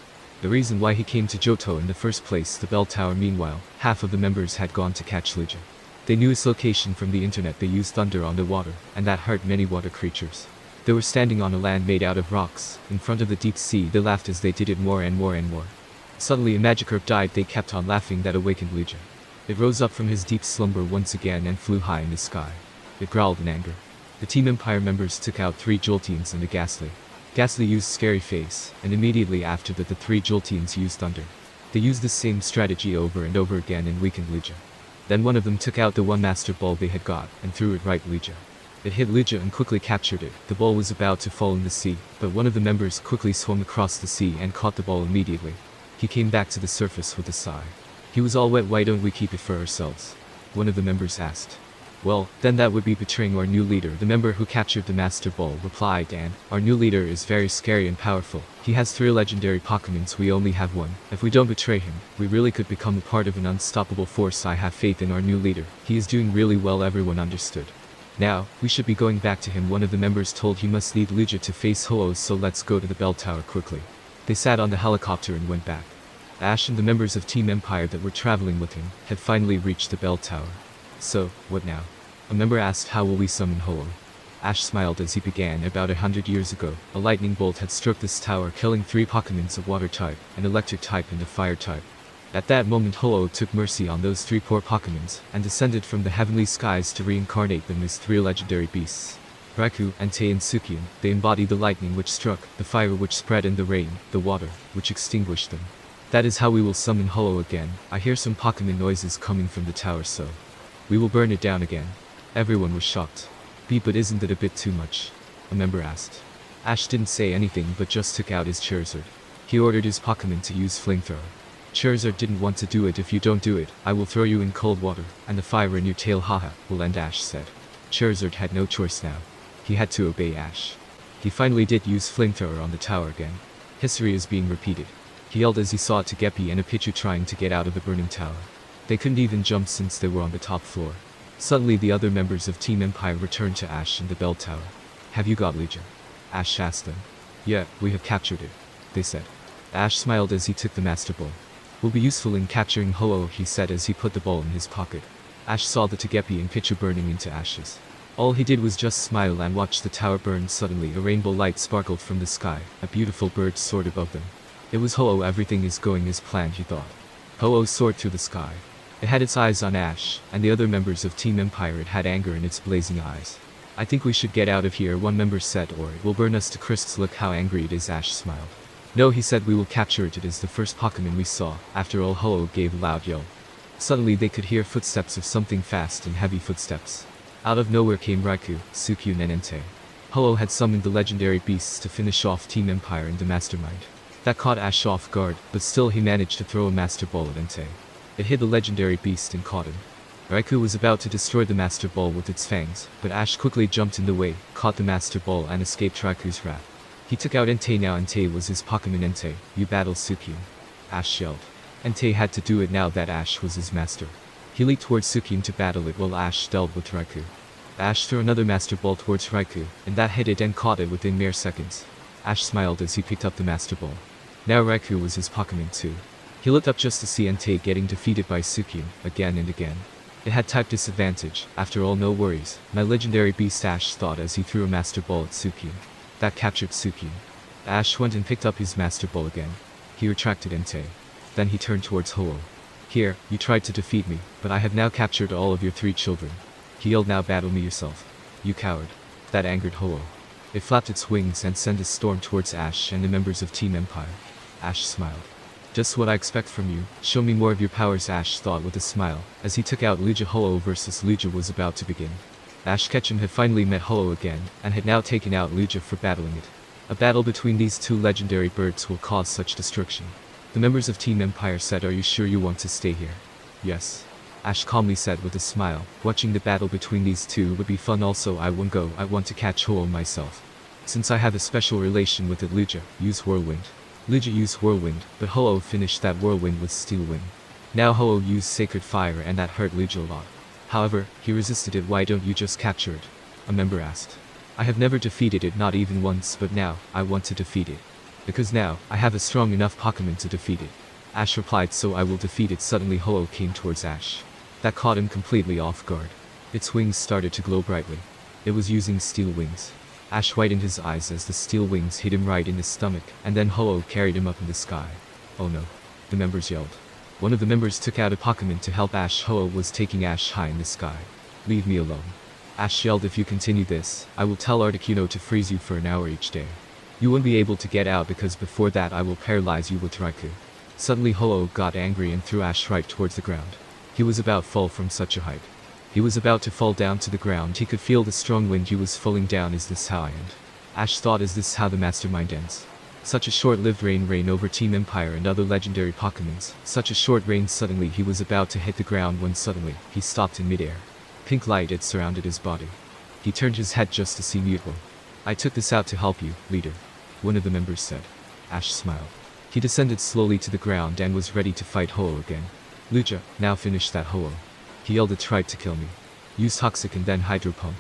The reason why he came to Johto in the first place, the bell tower. Meanwhile, half of the members had gone to catch Lugia. They knew its location from the internet. They used thunder on the water, and that hurt many water creatures. They were standing on a land made out of rocks, in front of the deep sea. They laughed as they did it more and more and more. Suddenly a Magikarp died. They kept on laughing. That awakened Lugia. It rose up from his deep slumber once again and flew high in the sky. It growled in anger. The Team Empire members took out 3 Jolteons and a Ghastly. Ghastly used Scary Face, and immediately after that the 3 Jolteons used Thunder. They used the same strategy over and over again and weakened Lugia. Then one of them took out the 1 Master Ball they had got, and threw it right at Lugia. It hit Lugia and quickly captured it. The ball was about to fall in the sea, but one of the members quickly swam across the sea and caught the ball immediately. He came back to the surface with a sigh. He was all wet. Why don't we keep it for ourselves? One of the members asked. Well, then that would be betraying our new leader. The member who captured the Master Ball replied, and our new leader is very scary and powerful. He has 3 legendary Pokemons, we only have 1. If we don't betray him, we really could become a part of an unstoppable force. I have faith in our new leader. He is doing really well. Everyone understood. Now, we should be going back to him. One of the members told. He must lead Lugia to face Ho-Oh, so let's go to the bell tower quickly. They sat on the helicopter and went back. Ash and the members of Team Empire that were traveling with him had finally reached the bell tower. So, what now? A member asked, how will we summon Ho-Oh? Ash smiled as he began. About 100 years ago, a lightning bolt had struck this tower, killing 3 Pokémons of water type, an electric type and a fire type. At that moment Ho-Oh took mercy on those 3 poor Pokémons, and descended from the heavenly skies to reincarnate them as 3 legendary beasts. Raikou, Entei and Sukiun. They embody the lightning which struck, the fire which spread and the rain, the water, which extinguished them. That is how we will summon Ho-Oh again. I hear some Pokémon noises coming from the tower, so we will burn it down again. Everyone was shocked. But isn't it a bit too much? A member asked. Ash didn't say anything but just took out his Charizard. He ordered his Pokémon to use Flamethrower. Charizard didn't want to do it. If you don't do it, I will throw you in cold water, and the fire in your tail haha will end, Ash said. Charizard had no choice now. He had to obey Ash. He finally did use Flamethrower on the tower again. History is being repeated. He yelled as he saw Togepi and a Pichu trying to get out of the burning tower. They couldn't even jump since they were on the top floor. Suddenly the other members of Team Empire returned to Ash in the bell tower. Have you got Legion? Ash asked them. Yeah, we have captured it, they said. Ash smiled as he took the Master Ball. Will be useful in capturing Ho-Oh, he said as he put the ball in his pocket. Ash saw the Togepi and Pichu burning into ashes. All he did was just smile and watch the tower burn. Suddenly a rainbow light sparkled from the sky. A beautiful bird soared above them. It was Ho-Oh. Everything is going as planned, he thought. Ho-Oh soared through the sky. It had its eyes on Ash, and the other members of Team Empire. It had anger in its blazing eyes. I think we should get out of here, one member said, or it will burn us to crisps. Look how angry it is, Ash smiled. No, he said, we will capture it. It is the first Pokémon we saw. After all, Ho-Oh gave a loud yell. Suddenly they could hear footsteps of something fast and heavy footsteps. Out of nowhere came Raikou, Sukiun and Entei. Ho-Oh had summoned the legendary beasts to finish off Team Empire and the Mastermind. That caught Ash off guard, but still he managed to throw a Master Ball at Entei. It hit the legendary beast and caught him. Raikou was about to destroy the Master Ball with its fangs, but Ash quickly jumped in the way, caught the Master Ball and escaped Raikou's wrath. He took out Entei. Now Entei was his Pokémon. Entei, you battle Sukiun. Ash yelled. Entei had to do it now that Ash was his master. He leaped towards Sukiun to battle it while Ash dealt with Raikou. Ash threw another Master Ball towards Raikou, and that hit it and caught it within mere seconds. Ash smiled as he picked up the Master Ball. Now Raikou was his Pokémon too. He looked up just to see Entei getting defeated by Sukiun, again and again. It had type disadvantage. After all, no worries. My legendary beast, Ash thought as he threw a Master Ball at Sukiun. That captured Sukiun. Ash went and picked up his Master Ball again. He retracted Entei. Then he turned towards Ho-Oh. Here, you tried to defeat me, but I have now captured all of your 3 children. He yelled, now battle me yourself. You coward. That angered Ho-Oh. It flapped its wings and sent a storm towards Ash and the members of Team Empire. Ash smiled. Just what I expect from you. Show me more of your powers, Ash thought with a smile, as he took out Lugia. Ho-Oh versus Lugia was about to begin. Ash Ketchum had finally met Ho-Oh again, and had now taken out Lugia for battling it. A battle between these 2 legendary birds will cause such destruction. The members of Team Empire said, are you sure you want to stay here? Yes. Ash calmly said with a smile, watching the battle between these 2 would be fun. Also, I won't go. I want to catch Ho-Oh myself. Since I have a special relation with it. Lugia, use Whirlwind. Lugia used Whirlwind, but Ho-Oh finished that Whirlwind with Steel Wind. Now Ho-Oh used Sacred Fire and that hurt Lugia a lot. However, he resisted it. Why don't you just capture it? A member asked. I have never defeated it, not even once, but now, I want to defeat it. Because now, I have a strong enough Pokémon to defeat it. Ash replied, so I will defeat it. Suddenly Ho-Oh came towards Ash. That caught him completely off guard. Its wings started to glow brightly. It was using steel wings. Ash widened his eyes as the steel wings hit him right in his stomach, and then Ho-Oh carried him up in the sky. Oh no. The members yelled. One of the members took out a Pokémon to help Ash. Ho-Oh was taking Ash high in the sky. Leave me alone. Ash yelled, if you continue this, I will tell Articuno to freeze you for an hour each day. You won't be able to get out because before that I will paralyze you with Raikou. Suddenly Ho-Oh got angry and threw Ash right towards the ground. He was about to fall from such a height. He was about to fall down to the ground. He could feel the strong wind. He was falling down. Is this how I end? Ash thought, is this how the Mastermind ends? Such a short-lived reign over Team Empire and other legendary Pokémons. Such a short reign. Suddenly he was about to hit the ground when suddenly, he stopped in midair. Pink light had surrounded his body. He turned his head just to see Mutable. I took this out to help you, leader. One of the members said. Ash smiled. He descended slowly to the ground and was ready to fight Ho-Oh again. Lugia, now finish that Ho-Oh. He yelled, it tried to kill me. Use Toxic and then Hydro Pump.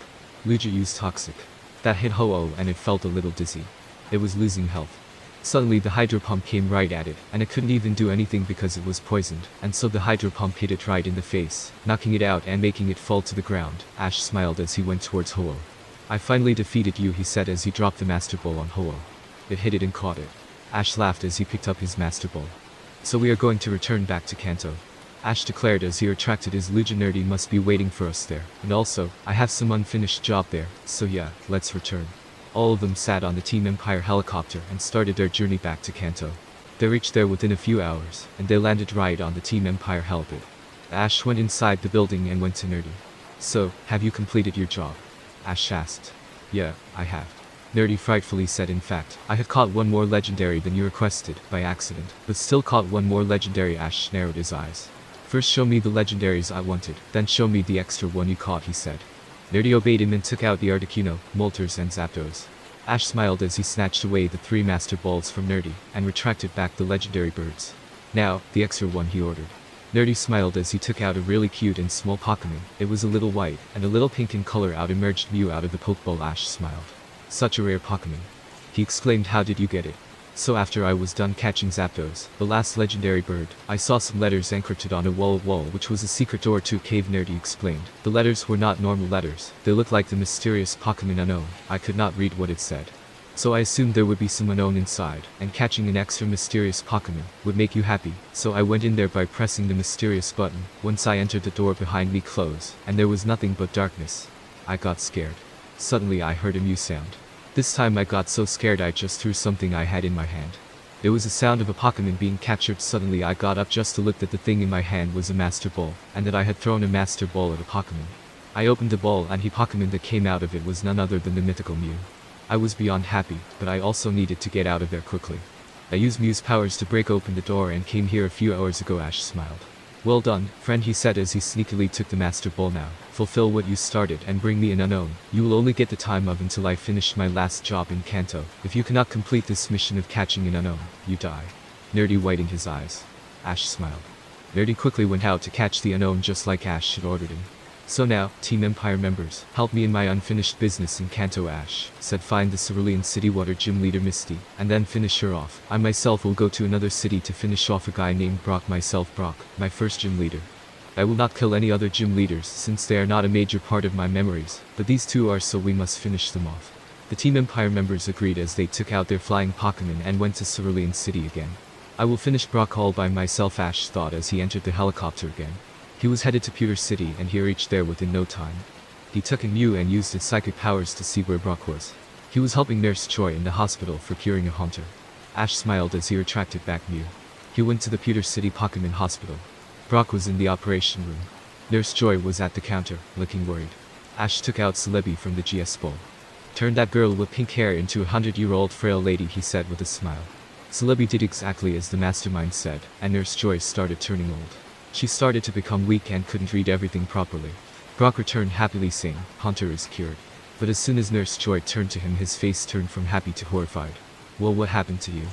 Lugia used Toxic. That hit Ho-Oh and it felt a little dizzy. It was losing health. Suddenly the hydro pump came right at it, and it couldn't even do anything because it was poisoned, and so the hydro pump hit it right in the face, knocking it out and making it fall to the ground. Ash smiled as he went towards Ho-Oh. I finally defeated you, he said as he dropped the Master Ball on Ho-Oh. It hit it and caught it. Ash laughed as he picked up his Master Ball. So we are going to return back to Kanto, Ash declared as he retracted his Nerdy must be waiting for us there, and also, I have some unfinished job there, so yeah, let's return. All of them sat on the Team Empire helicopter and started their journey back to Kanto. They reached there within a few hours, and they landed right on the Team Empire helipad. Ash went inside the building and went to Nerdy. So, have you completed your job? Ash asked. Yeah, I have. Nerdy frightfully said, in fact, I have caught one more legendary than you requested, by accident, but still caught one more legendary. Ash narrowed his eyes. First show me the legendaries I wanted, then show me the extra one you caught, he said. Nerdy obeyed him and took out the Articuno, Moltres and Zapdos. Ash smiled as he snatched away the 3 Master Balls from Nerdy, and retracted back the legendary birds. Now, the extra one, he ordered. Nerdy smiled as he took out a really cute and small Pokemon. It was a little white, and a little pink in color. Out emerged Mew out of the Pokeball. Ash smiled. Such a rare Pokemon. He exclaimed, how did you get it? So after I was done catching Zapdos, the last legendary bird, I saw some letters encrypted on a wall which was a secret door to a cave. Nerdy explained. The letters were not normal letters, they looked like the mysterious Pokemon unknown. I could not read what it said. So I assumed there would be some unknown inside, and catching an extra mysterious Pokemon would make you happy, so I went in there by pressing the mysterious button. Once I entered, the door behind me closed, and there was nothing but darkness. I got scared. Suddenly I heard a Mew sound. This time I got so scared I just threw something I had in my hand. It was the sound of a Pokemon being captured. Suddenly I got up just to look that the thing in my hand was a Master Ball, and that I had thrown a Master Ball at a Pokemon. I opened the ball and the Pokemon that came out of it was none other than the mythical Mew. I was beyond happy, but I also needed to get out of there quickly. I used Mew's powers to break open the door and came here a few hours ago. Ash smiled. Well done, friend, he said as he sneakily took the Master Ball. Now, fulfill what you started and bring me an unknown. You will only get the time of until I finish my last job in Kanto. If you cannot complete this mission of catching an unknown, you die. Nerdy widened his eyes. Ash smiled. Nerdy quickly went out to catch the unknown just like Ash had ordered him. So now, Team Empire members, help me in my unfinished business in Kanto. Ash said, find the Cerulean City Water Gym leader Misty, and then finish her off. I myself will go to another city to finish off a guy named Brock. Myself Brock, my first gym leader. I will not kill any other gym leaders since they are not a major part of my memories, but these two are, so we must finish them off. The Team Empire members agreed as they took out their flying Pokemon and went to Cerulean City again. I will finish Brock all by myself, Ash thought as he entered the helicopter again. He was headed to Pewter City and he reached there within no time. He took a Mew and used its psychic powers to see where Brock was. He was helping Nurse Joy in the hospital for curing a haunter. Ash smiled as he retracted back Mew. He went to the Pewter City Pokemon Hospital. Brock was in the operation room. Nurse Joy was at the counter, looking worried. Ash took out Celebi from the GS bowl. Turn that girl with pink hair into a 100-year-old frail lady, he said with a smile. Celebi did exactly as the mastermind said, and Nurse Joy started turning old. She started to become weak and couldn't read everything properly. Brock returned happily saying, Haunter is cured. But as soon as Nurse Joy turned to him, his face turned from happy to horrified. Well, what happened to you?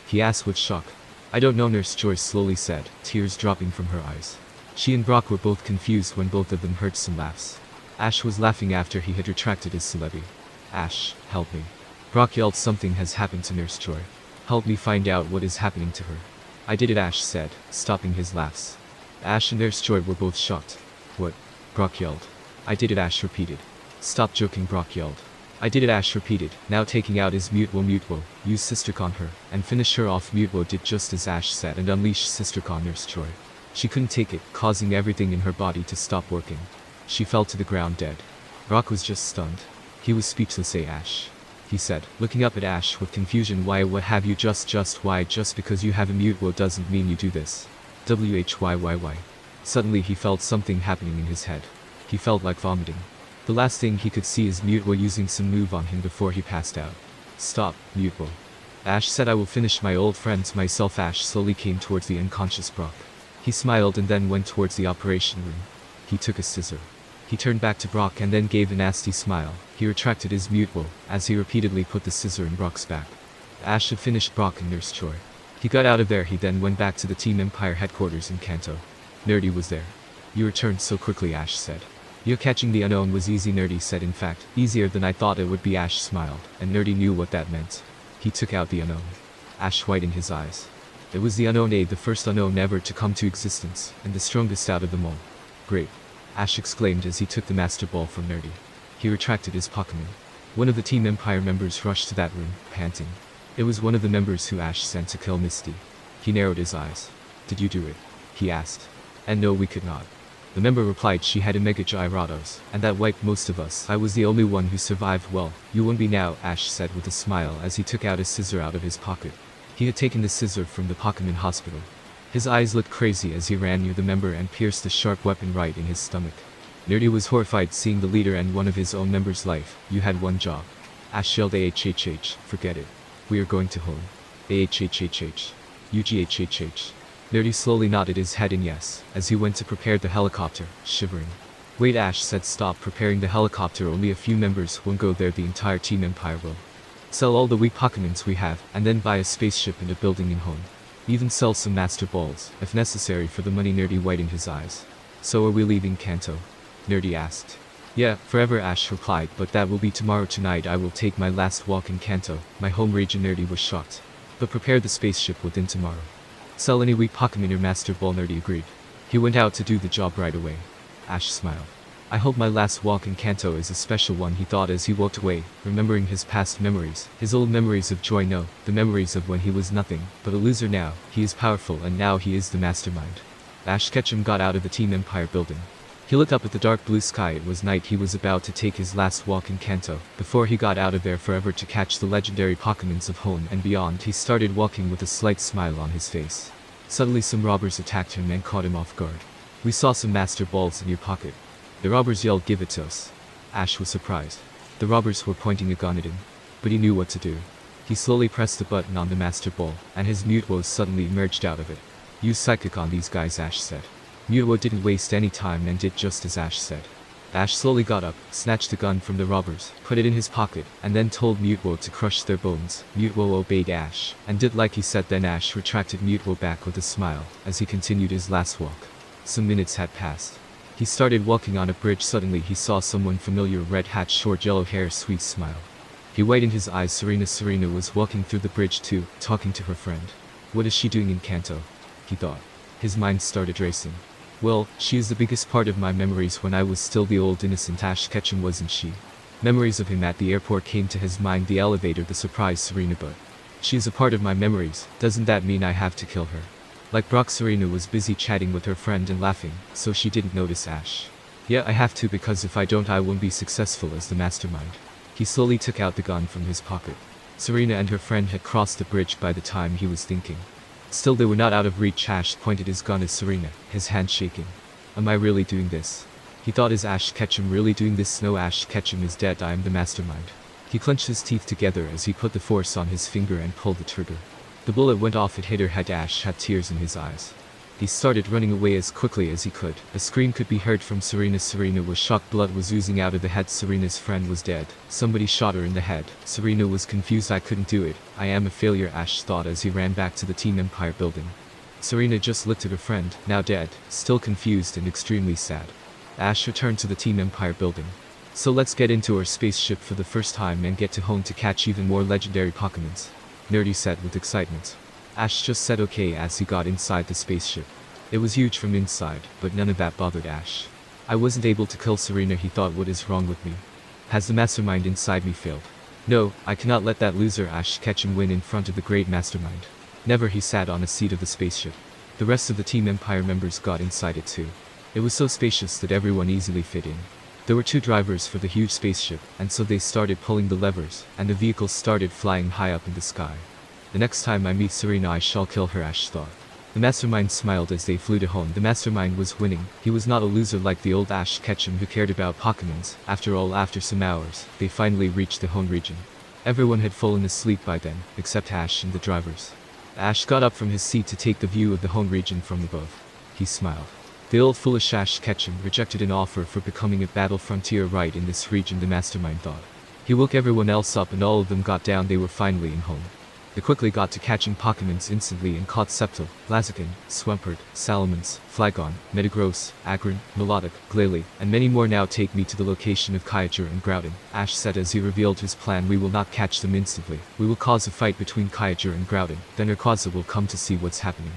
He asked with shock. I don't know, Nurse Joy slowly said, tears dropping from her eyes. She and Brock were both confused when both of them heard some laughs. Ash was laughing after he had retracted his Celebi. Ash, help me. Brock yelled, something has happened to Nurse Joy. Help me find out what is happening to her. I did it, Ash said, stopping his laughs. Ash and Nurse Joy were both shocked. What? Brock yelled. I did it, Ash repeated. Stop joking, Brock yelled. I did it, Ash repeated, now taking out his Mutwo, use Sister on her, and finish her off. Mutwo did just as Ash said and unleashed Sister on Nurse Joy. She couldn't take it, causing everything in her body to stop working. She fell to the ground dead. Brock was just stunned. He was speechless. Say, Ash, he said, looking up at Ash with confusion. Why, what have you just why? Just because you have a Mutwo doesn't mean you do this. Why? Suddenly he felt something happening in his head. He felt like vomiting. The last thing he could see is Mutwo using some move on him before he passed out. Stop, Mutwo. Ash said, I will finish my old friends myself. Ash slowly came towards the unconscious Brock. He smiled and then went towards the operation room. He took a scissor. He turned back to Brock and then gave a nasty smile. He retracted his Mutwo as he repeatedly put the scissor in Brock's back. Ash had finished Brock and Nurse Joy. He got out of there. He then went back to the Team Empire headquarters in Kanto. Nerdy was there. You returned so quickly, Ash said. Your catching the unknown was easy, Nerdy said. In fact, easier than I thought it would be. Ash smiled, and Nerdy knew what that meant. He took out the unknown. Ash whitened his eyes. It was the unknown aid, the first unknown ever to come to existence, and the strongest out of them all. Great! Ash exclaimed as he took the Master Ball from Nerdy. He retracted his Pokemon. One of the Team Empire members rushed to that room, panting. It was one of the members who Ash sent to kill Misty. He narrowed his eyes. Did you do it? He asked. And no, we could not. The member replied she had a Mega Gyarados, and that wiped most of us. I was the only one who survived. Well, you won't be now, Ash said with a smile as he took out a scissor out of his pocket. He had taken the scissor from the Pokemon hospital. His eyes looked crazy as he ran near the member and pierced the sharp weapon right in his stomach. Nerdy was horrified seeing the leader and one of his own members' life. You had one job. Ash yelled AHHH, forget it. We are going to home. AHHHH. UGHHH. Nerdy slowly nodded his head in yes, as he went to prepare the helicopter, shivering. Wait, Ash said, stop preparing the helicopter, only a few members won't go there, the entire Team Empire will. Sell all the weak Pokemons we have, and then buy a spaceship and a building in home. Even sell some Master Balls, if necessary, for the money. Nerdy widened his eyes. So are we leaving Kanto? Nerdy asked. Yeah, forever, Ash replied, but that will be tomorrow. Tonight I will take my last walk in Kanto, my home region. Nerdy was shocked. But prepare the spaceship within tomorrow. Sell any weak Pokemon your Master Ball. Nerdy agreed. He went out to do the job right away. Ash smiled. I hope my last walk in Kanto is a special one, he thought as he walked away, remembering his past memories, his old memories of joy. No, the memories of when he was nothing, but a loser. Now, he is powerful, and now he is the mastermind. Ash Ketchum got out of the Team Empire building. He looked up at the dark blue sky. It was night. He was about to take his last walk in Kanto. Before he got out of there forever to catch the legendary Pokemons of home and beyond, he started walking with a slight smile on his face. Suddenly some robbers attacked him and caught him off guard. We saw some Master Balls in your pocket. The robbers yelled, give it to us. Ash was surprised. The robbers were pointing a gun at him. But he knew what to do. He slowly pressed the button on the Master Ball, and his Mutwo suddenly emerged out of it. Use Psychic on these guys, Ash said. Mutwo didn't waste any time and did just as Ash said. Ash slowly got up, snatched the gun from the robbers, put it in his pocket, and then told Mutwo to crush their bones. Mutwo obeyed Ash, and did like he said. Then Ash retracted Mutwo back with a smile, as he continued his last walk. Some minutes had passed. He started walking on a bridge. Suddenly he saw someone familiar, red hat, short yellow hair, sweet smile. He widened his eyes. Serena was walking through the bridge too, talking to her friend. What is she doing in Kanto? He thought. His mind started racing. Well, she is the biggest part of my memories when I was still the old innocent Ash Ketchum, wasn't she? Memories of him at the airport came to his mind, the elevator, the surprise Serena, but she is a part of my memories. Doesn't that mean I have to kill her? Like Brock, Serena was busy chatting with her friend and laughing, so she didn't notice Ash. Yeah, I have to, because if I don't I won't be successful as the mastermind. He slowly took out the gun from his pocket. Serena and her friend had crossed the bridge by the time he was thinking. Still they were not out of reach. Ash pointed his gun at Serena, his hand shaking. Am I really doing this? He thought, is Ash Ketchum really doing this? No, Ash Ketchum is dead. I am the mastermind. He clenched his teeth together as he put the force on his finger and pulled the trigger. The bullet went off. It hit her head. Ash had tears in his eyes. He started running away as quickly as he could. A scream could be heard from Serena. Serena was shocked. Blood was oozing out of the head. Serena's friend was dead. Somebody shot her in the head. Serena was confused. I couldn't do it. I am a failure, Ash thought as he ran back to the Team Empire building. Serena just looked at her friend, now dead, still confused and extremely sad. Ash returned to the Team Empire building. So let's get into our spaceship for the first time and get to home to catch even more legendary Pokemons, Nerdy said with excitement. Ash just said okay as he got inside the spaceship. It was huge from inside, but none of that bothered Ash. I wasn't able to kill Serena, he thought. What is wrong with me? Has the mastermind inside me failed? No, I cannot let that loser Ash Ketchum win in front of the great mastermind. Never. He sat on a seat of the spaceship. The rest of the Team Empire members got inside it too. It was so spacious that everyone easily fit in. There were 2 drivers for the huge spaceship, and so they started pulling the levers, and the vehicles started flying high up in the sky. The next time I meet Serena I shall kill her, Ash thought. The mastermind smiled as they flew to home. The mastermind was winning. He was not a loser like the old Ash Ketchum who cared about Pokemons. After all, after some hours, they finally reached the home region. Everyone had fallen asleep by then, except Ash and the drivers. Ash got up from his seat to take the view of the home region from above. He smiled. The old foolish Ash Ketchum rejected an offer for becoming a battle frontier right in this region, the mastermind thought. He woke everyone else up and all of them got down. They were finally in home. They quickly got to catching Pokemons instantly and caught Sceptile, Blaziken, Swampert, Salamence, Flygon, Metagross, Aggron, Melodic, Glalie, and many more. Now take me to the location of Kyogre and Groudon, Ash said as he revealed his plan. We will not catch them instantly. We will cause a fight between Kyogre and Groudon, then Rayquaza will come to see what's happening.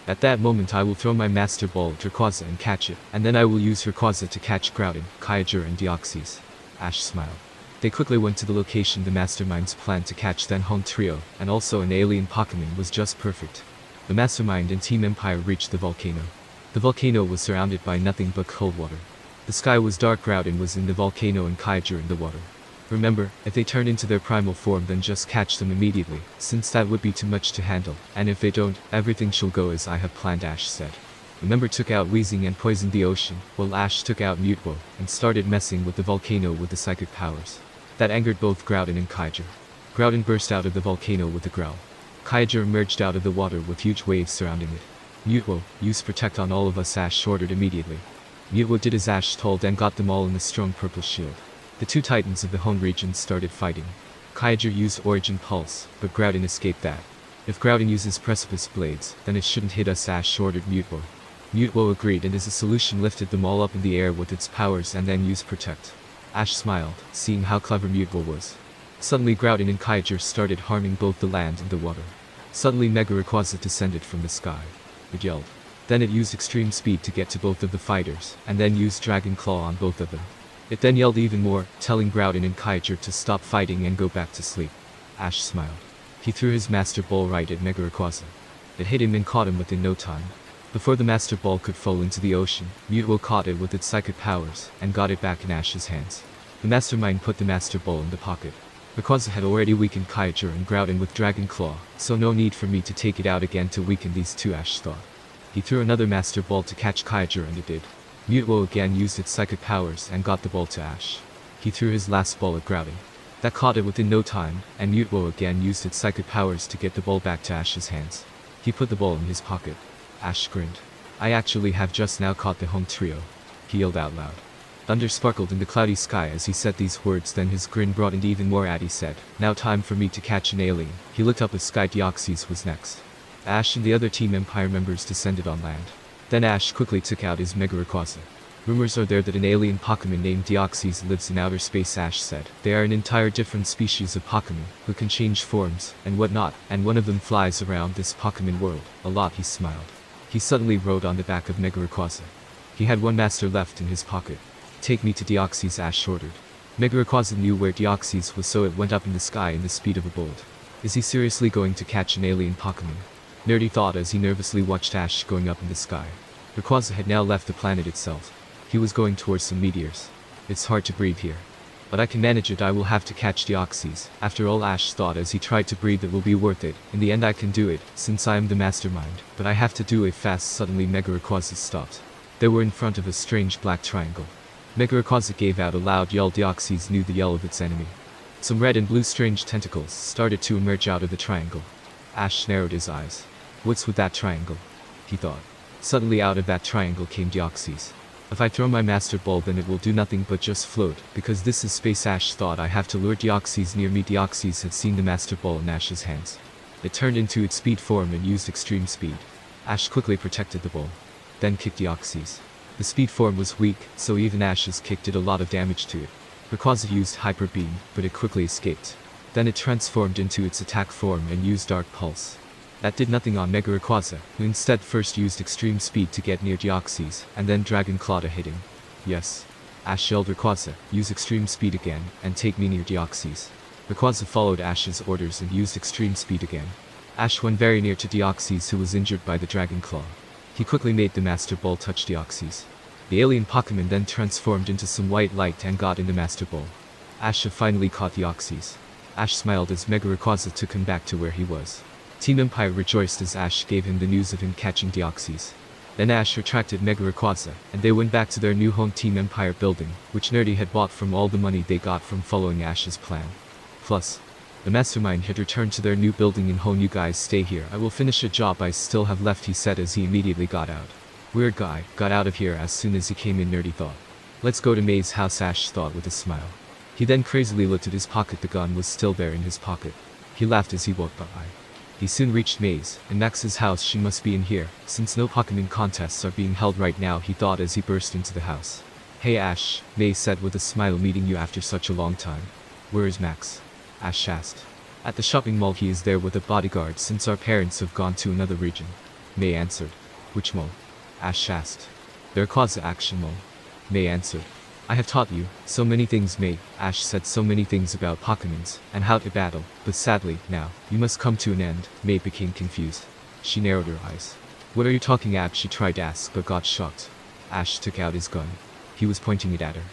At that moment I will throw my Master Ball at Rayquaza and catch it, and then I will use Rayquaza to catch Groudon, Kyogre and Deoxys. Ash smiled. They quickly went to the location the masterminds planned to catch. Then Home Trio, and also an alien Pokemon, was just perfect. The mastermind and Team Empire reached the volcano. The volcano was surrounded by nothing but cold water. The sky was dark. Groudon was in the volcano and Kyogre in the water. Remember, if they turn into their primal form then just catch them immediately, since that would be too much to handle, and if they don't, everything shall go as I have planned, Ash said. Remember took out Weezing and poisoned the ocean, while Ash took out Mutwo, and started messing with the volcano with the psychic powers. That angered both Groudon and Kyogre. Groudon burst out of the volcano with a growl. Kyogre emerged out of the water with huge waves surrounding it. Mutwo, use Protect on all of us, Ash ordered immediately. Mutwo did as Ash told and got them all in the strong purple shield. The two titans of the home region started fighting. Kyogre used Origin Pulse, but Groudon escaped that. If Groudon uses Precipice Blades, then it shouldn't hit us, Ash ordered Mutwo. Mutwo agreed and as a solution lifted them all up in the air with its powers and then used Protect. Ash smiled, seeing how clever Mutwo was. Suddenly Groudon and Kyogre started harming both the land and the water. Suddenly Mega Rayquaza descended from the sky. It yelled. Then it used extreme speed to get to both of the fighters, and then used Dragon Claw on both of them. It then yelled even more, telling Groudon and Kyogre to stop fighting and go back to sleep. Ash smiled. He threw his Master Ball right at Mega Rayquaza. It hit him and caught him within no time. Before the Master Ball could fall into the ocean, Mutwo caught it with its psychic powers, and got it back in Ash's hands. The Mastermind put the Master Ball in the pocket. Rayquaza had already weakened Kyogre and Groudon with Dragon Claw, so no need for me to take it out again to weaken these two, Ash thought. He threw another Master Ball to catch Kyogre and it did. Mutwo again used its psychic powers and got the ball to Ash. He threw his last ball at Groudon. That caught it within no time, and Mutwo again used its psychic powers to get the ball back to Ash's hands. He put the ball in his pocket. Ash grinned. I actually have just now caught the home trio. He yelled out loud. Thunder sparkled in the cloudy sky as he said these words, then his grin broadened even more as he said, now time for me to catch an alien. He looked up as Sky Deoxys was next. Ash and the other Team Empire members descended on land. Then Ash quickly took out his Mega Rayquaza. Rumors are there that an alien Pokemon named Deoxys lives in outer space, Ash said. They are an entire different species of Pokemon, who can change forms, and whatnot, and one of them flies around this Pokemon world. A lot, he smiled. He suddenly rode on the back of Mega Rayquaza. He had one master left in his pocket. Take me to Deoxys, Ash ordered. Mega Rayquaza knew where Deoxys was, so it went up in the sky in the speed of a bolt. Is he seriously going to catch an alien Pokemon? Nerdy thought as he nervously watched Ash going up in the sky. Rayquaza had now left the planet itself. He was going towards some meteors. It's hard to breathe here. But I can manage it. I will have to catch Deoxys. After all, Ash thought as he tried to breathe, it will be worth it. In the end I can do it, since I am the mastermind. But I have to do it fast. Suddenly Mega Rayquaza stopped. They were in front of a strange black triangle. Mega Rayquaza gave out a loud yell. Deoxys knew the yell of its enemy. Some red and blue strange tentacles started to emerge out of the triangle. Ash narrowed his eyes. What's with that triangle? He thought. Suddenly out of that triangle came Deoxys. If I throw my Master Ball then it will do nothing but just float, because this is space. Ash thought. I have to lure Deoxys near me. Deoxys had seen the Master Ball in Ash's hands. It turned into its speed form and used extreme speed. Ash quickly protected the ball. Then kicked Deoxys. The speed form was weak, so even Ash's kick did a lot of damage to it. Rayquaza used Hyper Beam, but it quickly escaped. Then it transformed into its attack form and used Dark Pulse. That did nothing on Mega Rayquaza, who instead first used extreme speed to get near Deoxys, and then Dragon Claw to hit him. Yes. Ash yelled, Rayquaza, use extreme speed again, and take me near Deoxys. Rayquaza followed Ash's orders and used extreme speed again. Ash went very near to Deoxys, who was injured by the Dragon Claw. He quickly made the Master Ball touch Deoxys. The alien Pokemon then transformed into some white light and got in the Master Ball. Ash had finally caught Deoxys. Ash smiled as Mega Rayquaza took him back to where he was. Team Empire rejoiced as Ash gave him the news of him catching Deoxys. Then Ash retracted Mega Rayquaza, and they went back to their new home Team Empire building, which Nerdy had bought from all the money they got from following Ash's plan. Plus, the mastermind had returned to their new building in home. You guys stay here, I will finish a job I still have left, he said as he immediately got out. Weird guy, got out of here as soon as he came in, Nerdy thought. Let's go to May's house, Ash thought with a smile. He then crazily looked at his pocket. The gun was still there in his pocket. He laughed as he walked by. He soon reached May's, and Max's house. She must be in here, since no Pokemon contests are being held right now, he thought as he burst into the house. Hey Ash, May said with a smile, meeting you after such a long time. Where is Max? Ash asked. At the shopping mall, he is there with a bodyguard since our parents have gone to another region. May answered. Which mall? Ash asked. The Rayquaza Action Mall. May answered. I have taught you so many things, May. Ash said, so many things about Pokemons and how to battle, but sadly, now, you must come to an end. May became confused. She narrowed her eyes. What are you talking about? She tried to ask but got shocked. Ash took out his gun. He was pointing it at her.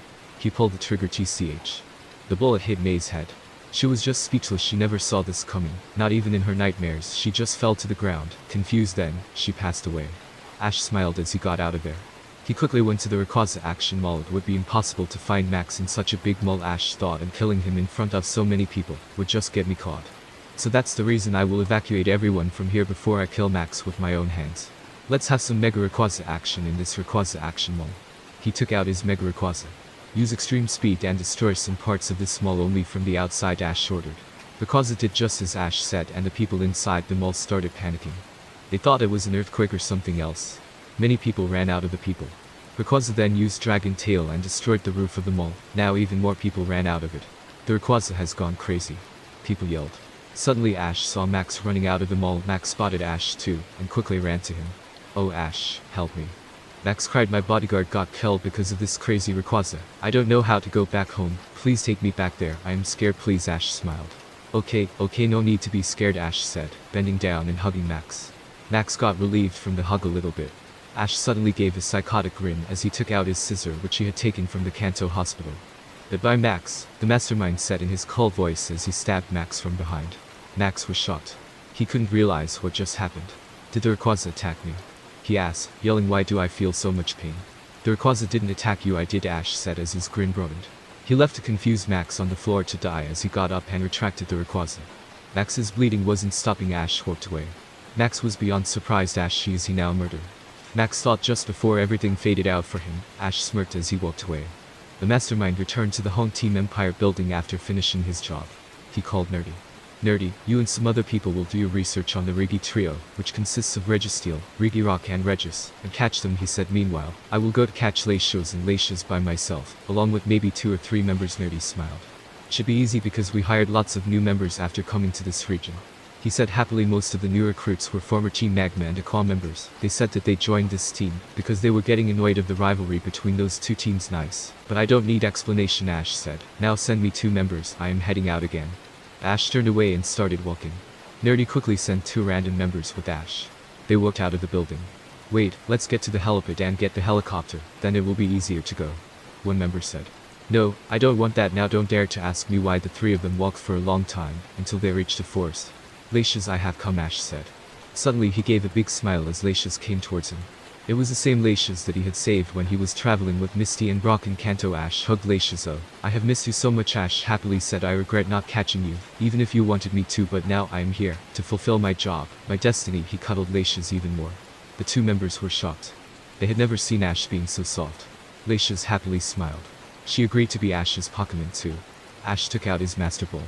He pulled the trigger. TCH. The bullet hit May's head. She was just speechless. She never saw this coming, not even in her nightmares. She just fell to the ground, confused. Then, she passed away. Ash smiled as he got out of there. He quickly went to the Rayquaza Action Mall. It would be impossible to find Max in such a big mall, Ash thought, and killing him in front of so many people would just get me caught. So that's the reason I will evacuate everyone from here before I kill Max with my own hands. Let's have some Mega Rayquaza action in this Rayquaza Action Mall. He took out his Mega Rayquaza. Use extreme speed and destroy some parts of this mall only from the outside, Ash ordered. Rayquaza did just as Ash said, and the people inside the mall started panicking. They thought it was an earthquake or something else. Many people ran out of the people. Rayquaza then used Dragon Tail and destroyed the roof of the mall. Now even more people ran out of it. The Rayquaza has gone crazy. People yelled. Suddenly Ash saw Max running out of the mall. Max spotted Ash too, and quickly ran to him. Oh Ash, help me. Max cried, my bodyguard got killed because of this crazy Rayquaza. I don't know how to go back home. Please take me back there. I am scared, please. Ash smiled. Okay, no need to be scared, Ash said, bending down and hugging Max. Max got relieved from the hug a little bit. Ash suddenly gave a psychotic grin as he took out his scissor, which he had taken from the Kanto hospital. Goodbye Max, the mastermind said in his cold voice as he stabbed Max from behind. Max was shocked. He couldn't realize what just happened. Did the Rayquaza attack me? He asked, yelling, why do I feel so much pain? The Rayquaza didn't attack you, I did, Ash said as his grin broadened. He left a confused Max on the floor to die as he got up and retracted the Rayquaza. Max's bleeding wasn't stopping. Ash walked away. Max was beyond surprised. Ash, is he now murdered? Max thought just before everything faded out for him. Ash smirked as he walked away. The mastermind returned to the Home Team Empire building after finishing his job. He called Nerdy. Nerdy, you and some other people will do your research on the Rigi trio, which consists of Registeel, Regirock and Regis, and catch them, he said. Meanwhile, I will go to catch Latios and Latias by myself, along with maybe 2 or 3 members. Nerdy smiled. Should be easy because we hired lots of new members after coming to this region. He said happily. Most of the new recruits were former Team Magma and Aqua members. They said that they joined this team because they were getting annoyed of the rivalry between those two teams. Nice. But I don't need explanation, Ash said. Now send me 2 members, I am heading out again. Ash turned away and started walking. Nerdy quickly sent 2 random members with Ash. They walked out of the building. Wait, let's get to the helipad and get the helicopter, then it will be easier to go. One member said. No, I don't want that now. Don't dare to ask me why. The 3 of them walked for a long time, until they reached the forest. Latias, I have come, Ash said. Suddenly he gave a big smile as Latias came towards him. It was the same Latias that he had saved when he was traveling with Misty and Brock in Kanto. Ash hugged Latias. Oh, I have missed you so much, Ash happily said. I regret not catching you, even if you wanted me to, but now I am here, to fulfill my job, my destiny. He cuddled Latias even more. The 2 members were shocked. They had never seen Ash being so soft. Latias happily smiled. She agreed to be Ash's Pokemon too. Ash took out his Master Ball.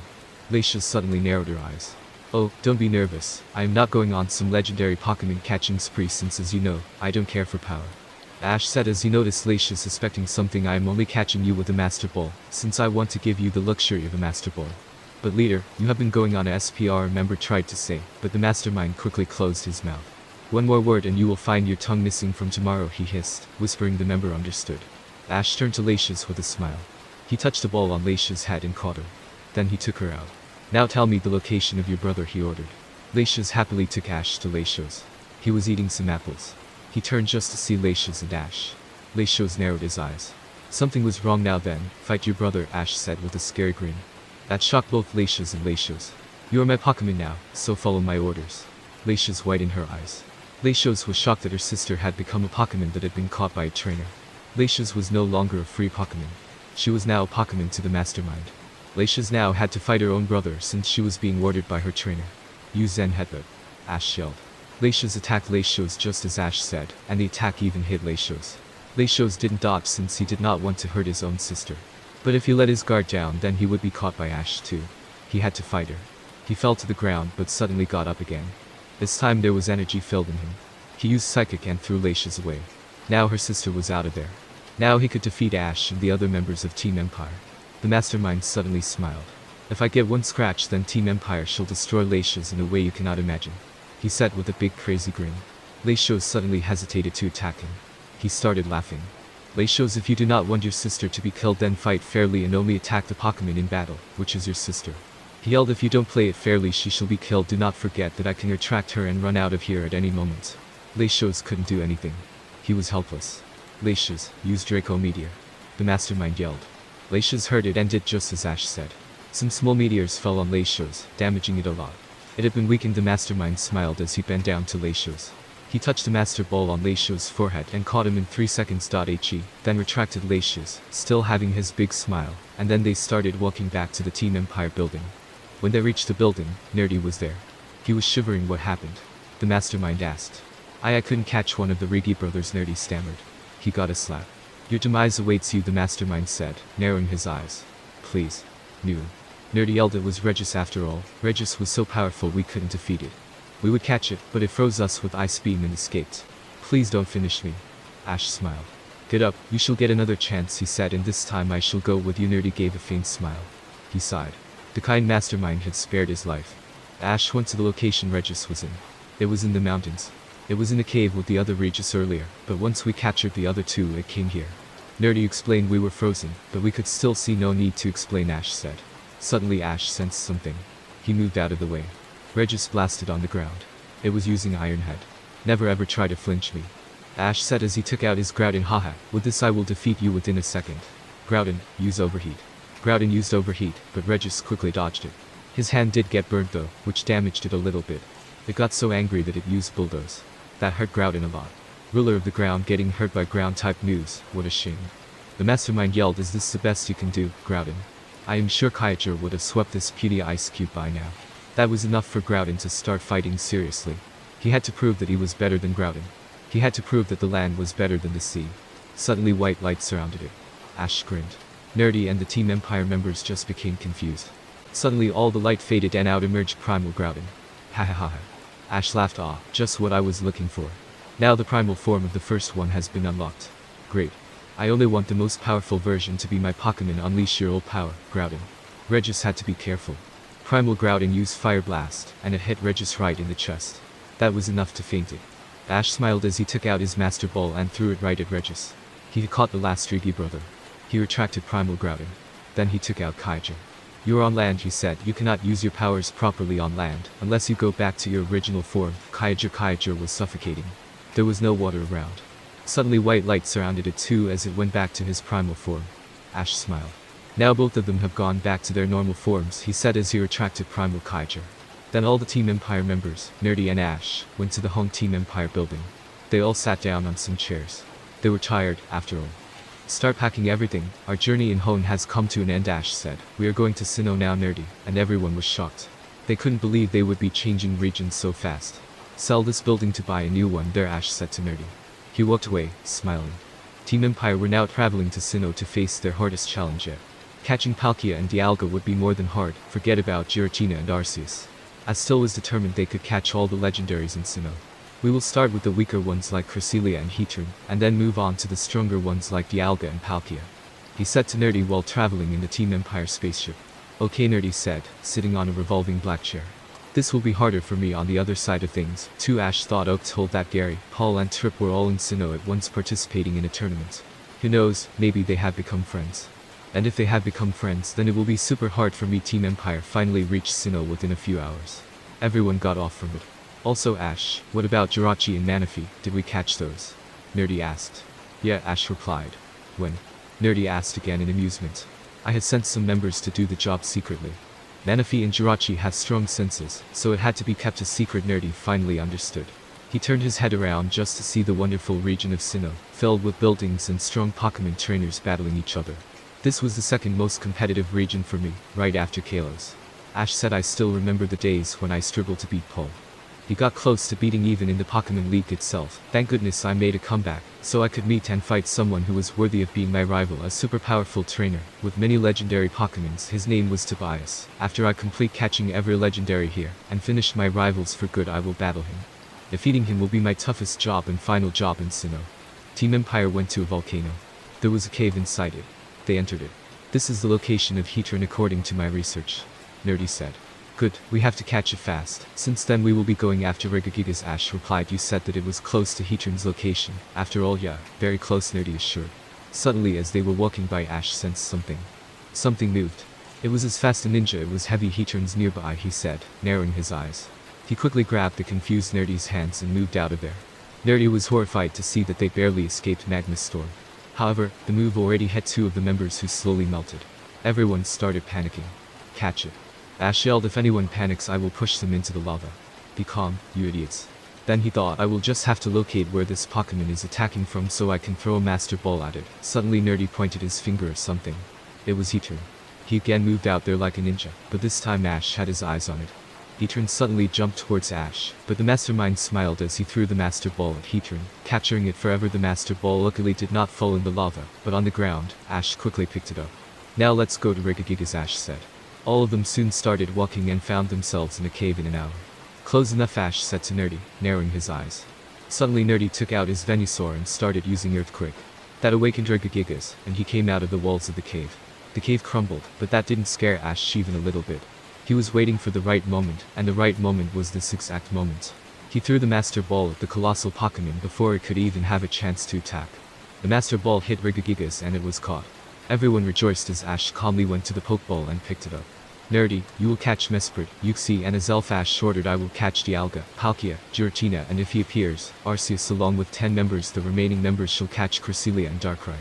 Latias suddenly narrowed her eyes. Oh, don't be nervous. I am not going on some legendary Pokemon catching spree since, as you know, I don't care for power. Ash said as he noticed Latias suspecting something. I am only catching you with a Master Ball, since I want to give you the luxury of a Master Ball. But leader, you have been going on a SPR, a member tried to say, but the mastermind quickly closed his mouth. One more word and you will find your tongue missing from tomorrow, he hissed, whispering. The member understood. Ash turned to Latias with a smile. He touched the ball on Latias' head and caught her. Then he took her out. Now tell me the location of your brother, he ordered. Latias happily took Ash to Latios. He was eating some apples. He turned just to see Latias and Ash. Latios narrowed his eyes. Something was wrong now then. Fight your brother, Ash said with a scary grin. That shocked both Latias and Latios. You are my Pokemon now, so follow my orders. Latias widened her eyes. Latios was shocked that her sister had become a Pokemon that had been caught by a trainer. Latias was no longer a free Pokemon. She was now a Pokemon to the mastermind. Latias now had to fight her own brother since she was being ordered by her trainer. Use Zen Headbutt. Ash yelled. Latias attacked Latios just as Ash said, and the attack even hit Latios. Latios didn't dodge since he did not want to hurt his own sister. But if he let his guard down, then he would be caught by Ash too. He had to fight her. He fell to the ground but suddenly got up again. This time there was energy filled in him. He used Psychic and threw Lacia's away. Now her sister was out of there. Now he could defeat Ash and the other members of Team Empire. The mastermind suddenly smiled. If I get one scratch, then Team Empire shall destroy Lacia's in a way you cannot imagine, he said with a big crazy grin. Lacios suddenly hesitated to attack him. He started laughing. Lacios, if you do not want your sister to be killed, then fight fairly and only attack the Pokemon in battle, which is your sister. He yelled, if you don't play it fairly, she shall be killed. Do not forget that I can retract her and run out of here at any moment. Lacios couldn't do anything. He was helpless. Lacios, use Draco Meteor, the mastermind yelled. Lacios heard it and did just as Ash said. Some small meteors fell on Lacios, damaging it a lot. It had been weakened. The mastermind smiled as he bent down to Lacios. He touched the master ball on Lacios' forehead and caught him in 3 seconds. He then retracted Lacios, still having his big smile, and then they started walking back to the Team Empire building. When they reached the building, Nerdy was there. He was shivering. What happened? The mastermind asked. I couldn't catch one of the Rigi brothers, Nerdy stammered. He got a slap. Your demise awaits you, the mastermind said, narrowing his eyes. Please. No. Nerdy yelled. It was Regis after all. Regis was so powerful we couldn't defeat it. We would catch it, but it froze us with Ice Beam and escaped. Please don't finish me. Ash smiled. Get up, you shall get another chance, he said, and this time I shall go with you. Nerdy gave a faint smile. He sighed. The kind mastermind had spared his life. Ash went to the location Regis was in. It was in the mountains. It was in a cave with the other Regis earlier, but once we captured the other two, it came here. Nerdy explained. We were frozen, but we could still see. No need to explain, Ash said. Suddenly Ash sensed something. He moved out of the way. Regis blasted on the ground. It was using Iron Head. Never ever try to flinch me, Ash said as he took out his Groudon. Haha, with this I will defeat you within a second. Groudon, use Overheat. Groudon used Overheat, but Regis quickly dodged it. His hand did get burnt though, which damaged it a little bit. It got so angry that it used Bulldoze. That hurt Groudon a lot. Ruler of the ground getting hurt by ground type news, what a shame. The mastermind yelled, is this the best you can do, Groudon? I am sure Kyogre would have swept this puny ice cube by now. That was enough for Groudon to start fighting seriously. He had to prove that he was better than Groudon. He had to prove that the land was better than the sea. Suddenly white light surrounded it. Ash grinned. Nerdy and the Team Empire members just became confused. Suddenly all the light faded and out emerged Primal Groudon. Ha ha ha ha. Ash laughed. Ah, just what I was looking for. Now the primal form of the first one has been unlocked. Great. I only want the most powerful version to be my Pokemon. Unleash your old power, Groudon. Regis had to be careful. Primal Groudon used Fire Blast, and it hit Regis right in the chest. That was enough to faint it. Ash smiled as he took out his Master Ball and threw it right at Regis. He had caught the last Rigi brother. He retracted Primal Groudon. Then he took out Kyogre. You're on land, he said. You cannot use your powers properly on land, unless you go back to your original form. Kyogre was suffocating. There was no water around. Suddenly white light surrounded it too as it went back to his primal form. Ash smiled. Now both of them have gone back to their normal forms, he said as he retracted Primal Kyogre. Then all the Team Empire members, Nerdy and Ash, went to the home Team Empire building. They all sat down on some chairs. They were tired, after all. Start packing everything, our journey in Hone has come to an end, Ash said. We are going to Sinnoh now, Nerdy, and everyone was shocked. They couldn't believe they would be changing regions so fast. Sell this building to buy a new one there, Ash said to Nerdy. He walked away, smiling. Team Empire were now traveling to Sinnoh to face their hardest challenge yet. Catching Palkia and Dialga would be more than hard, forget about Giratina and Arceus. Astil was determined they could catch all the legendaries in Sinnoh. We will start with the weaker ones like Cresselia and Heatran, and then move on to the stronger ones like Dialga and Palkia, he said to Nerdy while traveling in the Team Empire spaceship. Okay, Nerdy said, sitting on a revolving black chair. This will be harder for me on the other side of things, too. Ash thought. Oak told that Gary, Paul and Trip were all in Sinnoh at once participating in a tournament. Who knows, maybe they have become friends. And if they have become friends, then it will be super hard for me. Team Empire finally reached Sinnoh within a few hours. Everyone got off from it. Also Ash, what about Jirachi and Manaphy, did we catch those? Nerdy asked. Yeah, Ash replied. When? Nerdy asked again in amusement. I had sent some members to do the job secretly. Manaphy and Jirachi have strong senses, so it had to be kept a secret. Nerdy finally understood. He turned his head around just to see the wonderful region of Sinnoh, filled with buildings and strong Pokemon trainers battling each other. This was the second most competitive region for me, right after Kalos. Ash said, I still remember the days when I struggled to beat Paul. He got close to beating even in the Pokemon League itself. Thank goodness I made a comeback, so I could meet and fight someone who was worthy of being my rival, a super powerful trainer, with many legendary Pokemons. His name was Tobias. After I complete catching every legendary here, and finish my rivals for good, I will battle him. Defeating him will be my toughest job and final job in Sinnoh. Team Empire went to a volcano. There was a cave inside it. They entered it. This is the location of Heatran according to my research. Nerdy said. Good, we have to catch it fast. Since then we will be going after Regigigas. Ash replied. You said that it was close to Heatran's location. After all, yeah, very close, Nerdy assured. Suddenly as they were walking by, Ash sensed something. Something moved. It was as fast a ninja, it was heavy. Heatran's nearby, he said, narrowing his eyes. He quickly grabbed the confused Nerdy's hands and moved out of there. Nerdy was horrified to see that they barely escaped Magma's storm. However, the move already had 2 of the members who slowly melted. Everyone started panicking. Catch it. Ash yelled, if anyone panics I will push them into the lava. Be calm, you idiots. Then he thought, I will just have to locate where this Pokemon is attacking from so I can throw a Master Ball at it. Suddenly Nerdy pointed his finger at something. It was Heatran. He again moved out there like a ninja, but this time Ash had his eyes on it. Heatran suddenly jumped towards Ash, but the Mastermind smiled as he threw the Master Ball at Heatran, capturing it forever. The Master Ball luckily did not fall in the lava, but on the ground. Ash quickly picked it up. Now let's go to Regigigas, Ash said. All of them soon started walking and found themselves in a cave in an hour. Close enough, Ash said to Nerdy, narrowing his eyes. Suddenly Nerdy took out his Venusaur and started using Earthquake. That awakened Regigigas, and he came out of the walls of the cave. The cave crumbled, but that didn't scare Ash even a little bit. He was waiting for the right moment, and the right moment was this exact moment. He threw the Master Ball at the colossal Pokemon before it could even have a chance to attack. The Master Ball hit Regigigas and it was caught. Everyone rejoiced as Ash calmly went to the Pokeball and picked it up. Nerdy, you will catch Mesprit, Uxie and Azelf. Ash ordered. I will catch Dialga, Palkia, Giratina, and if he appears, Arceus along with 10 members. The remaining members shall catch Cresselia and Darkrai.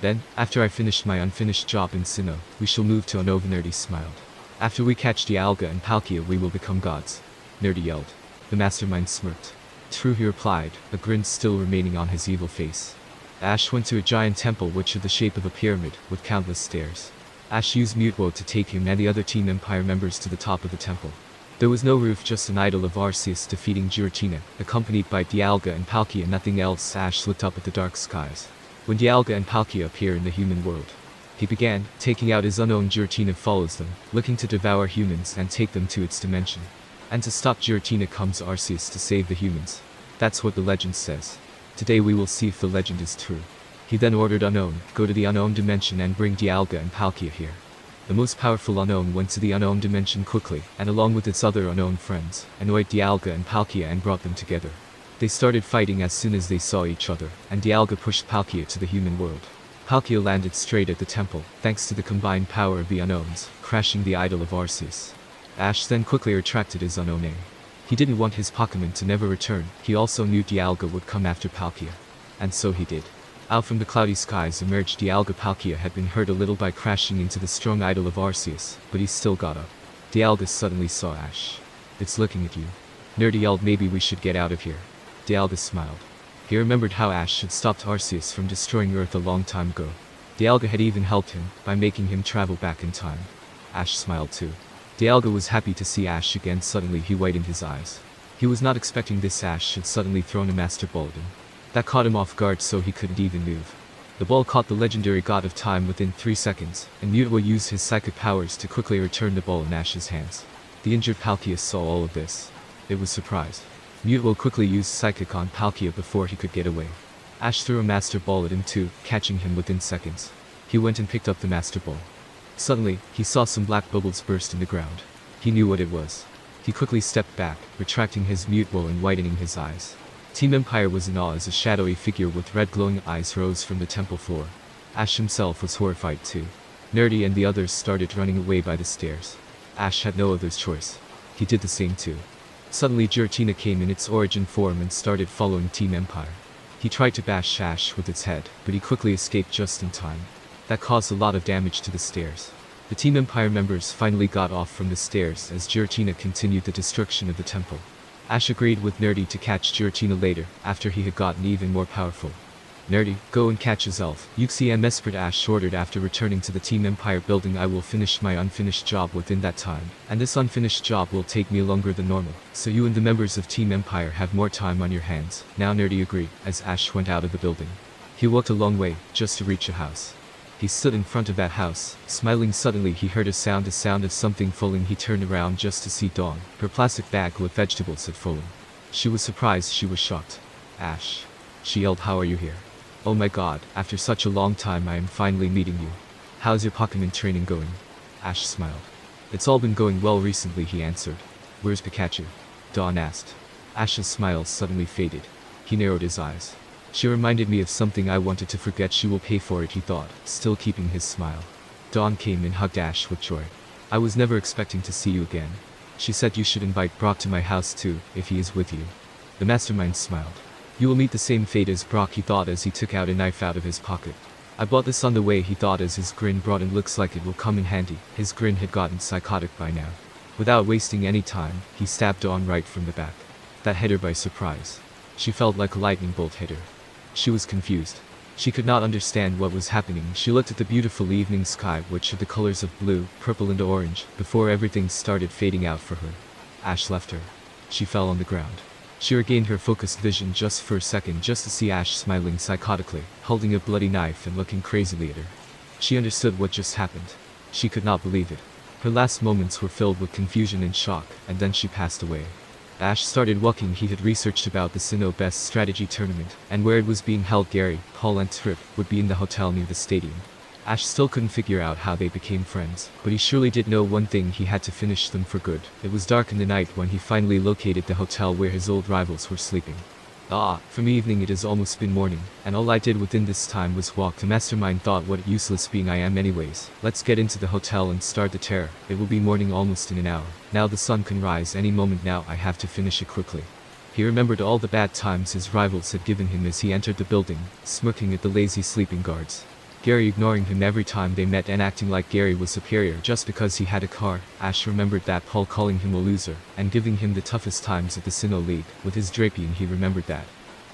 Then, after I finish my unfinished job in Sinnoh, we shall move to Unova. Nerdy smiled. After we catch Dialga and Palkia we will become gods. Nerdy yelled. The Mastermind smirked. True, he replied, a grin still remaining on his evil face. Ash went to a giant temple which had the shape of a pyramid, with countless stairs. Ash used Mutwo to take him and the other Team Empire members to the top of the temple. There was no roof, just an idol of Arceus defeating Giratina, accompanied by Dialga and Palkia. Nothing else. Ash looked up at the dark skies. When Dialga and Palkia appear in the human world, he began, taking out his unknown. Giratina follows them, looking to devour humans and take them to its dimension. And to stop Giratina comes Arceus to save the humans. That's what the legend says. Today we will see if the legend is true. He then ordered Unknown, go to the unknown dimension and bring Dialga and Palkia here. The most powerful Unknown went to the unknown dimension quickly, and along with its other unknown friends, annoyed Dialga and Palkia and brought them together. They started fighting as soon as they saw each other, and Dialga pushed Palkia to the human world. Palkia landed straight at the temple, thanks to the combined power of the unknowns, crashing the idol of Arceus. Ash then quickly retracted his unknown name. He didn't want his Pokemon to never return. He also knew Dialga would come after Palkia. And so he did. Out from the cloudy skies emerged Dialga. Palkia had been hurt a little by crashing into the strong idol of Arceus, but he still got up. Dialga suddenly saw Ash. It's looking at you. Nerdy yelled, maybe we should get out of here. Dialga smiled. He remembered how Ash had stopped Arceus from destroying Earth a long time ago. Dialga had even helped him, by making him travel back in time. Ash smiled too. Dialga was happy to see Ash again. Suddenly he widened his eyes. He was not expecting this. Ash had suddenly thrown a Master Ball at him. That caught him off guard, so he couldn't even move. The ball caught the legendary God of Time within 3 seconds, and Mutwo used his psychic powers to quickly return the ball in Ash's hands. The injured Palkia saw all of this. It was surprised. Mutwo quickly used Psychic on Palkia before he could get away. Ash threw a Master Ball at him too, catching him within seconds. He went and picked up the Master Ball. Suddenly, he saw some black bubbles burst in the ground. He knew what it was. He quickly stepped back, retracting his Mutwo and widening his eyes. Team Empire was in awe as a shadowy figure with red glowing eyes rose from the temple floor. Ash himself was horrified too. Nerdy and the others started running away by the stairs. Ash had no other choice. He did the same too. Suddenly Giratina came in its origin form and started following Team Empire. He tried to bash Ash with its head, but he quickly escaped just in time. That caused a lot of damage to the stairs. The Team Empire members finally got off from the stairs as Giratina continued the destruction of the temple. Ash agreed with Nerdy to catch Giratina later, after he had gotten even more powerful. Nerdy, go and catch his elf. Yuxi and Mesprit Ash ordered after returning to the Team Empire building. I will finish my unfinished job within that time. And this unfinished job will take me longer than normal. So you and the members of Team Empire have more time on your hands. Now Nerdy agreed, as Ash went out of the building. He walked a long way, just to reach a house. He stood in front of that house, smiling. Suddenly he heard a sound of something falling. He turned around just to see Dawn. Her plastic bag with vegetables had fallen. She was surprised, she was shocked. Ash. She yelled, how are you here? Oh my god, after such a long time I am finally meeting you. How's your Pokemon training going? Ash smiled. It's all been going well recently, he answered. Where's Pikachu? Dawn asked. Ash's smile suddenly faded. He narrowed his eyes. She reminded me of something I wanted to forget. She will pay for it, he thought, still keeping his smile. Dawn came and hugged Ash with joy. I was never expecting to see you again. She said you should invite Brock to my house too, if he is with you. The mastermind smiled. You will meet the same fate as Brock, he thought as he took out a knife out of his pocket. I bought this on the way, he thought as his grin broadened. Looks like it will come in handy. His grin had gotten psychotic by now. Without wasting any time, he stabbed Dawn right from the back. That hit her by surprise. She felt like a lightning bolt hit her. She was confused. She could not understand what was happening. She looked at the beautiful evening sky, which had the colors of blue, purple and orange, before everything started fading out for her. Ash left her. She fell on the ground. She regained her focused vision just for a second, just to see Ash smiling psychotically, holding a bloody knife and looking crazily at her. She understood what just happened. She could not believe it. Her last moments were filled with confusion and shock, and then she passed away. Ash started walking. He had researched about the Sinnoh Best Strategy Tournament, and where it was being held. Gary, Paul and Trip would be in the hotel near the stadium. Ash still couldn't figure out how they became friends, but he surely did know one thing: he had to finish them for good. It was dark in the night when he finally located the hotel where his old rivals were sleeping. From evening it has almost been morning, and all I did within this time was walk. The mastermind thought, what a useless being I am anyways. Let's get into the hotel and start the terror. It will be morning almost in an hour. Now the sun can rise any moment. Now I have to finish it quickly. He remembered all the bad times his rivals had given him as he entered the building, smirking at the lazy sleeping guards. Gary ignoring him every time they met and acting like Gary was superior just because he had a car. Ash remembered that, Paul calling him a loser, and giving him the toughest times at the Sinnoh League. With his Drapion he remembered that.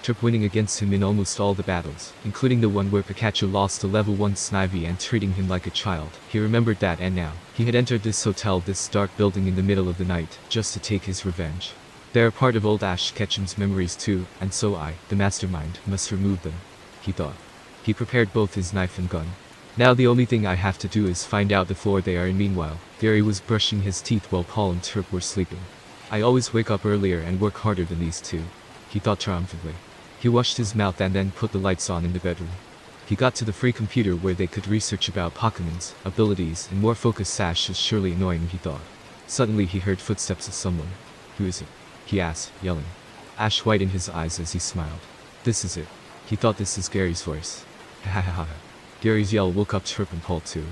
Trip winning against him in almost all the battles, including the one where Pikachu lost to level 1 Snivy and treating him like a child. He remembered that, and now, he had entered this hotel, this dark building in the middle of the night, just to take his revenge. They are part of old Ash Ketchum's memories too, and so I, the mastermind, must remove them, he thought. He prepared both his knife and gun. Now the only thing I have to do is find out the floor they are in. Meanwhile, Gary was brushing his teeth while Paul and Trip were sleeping. I always wake up earlier and work harder than these two, he thought triumphantly. He washed his mouth and then put the lights on in the bedroom. He got to the free computer where they could research about Pokemon's abilities and more focus. Ash is surely annoying, he thought. Suddenly he heard footsteps of someone. Who is it? He asked, yelling. Ash widened his eyes as he smiled. This is it. He thought, this is Gary's voice. Ha ha ha. Gary's yell woke up Trip and Paul too.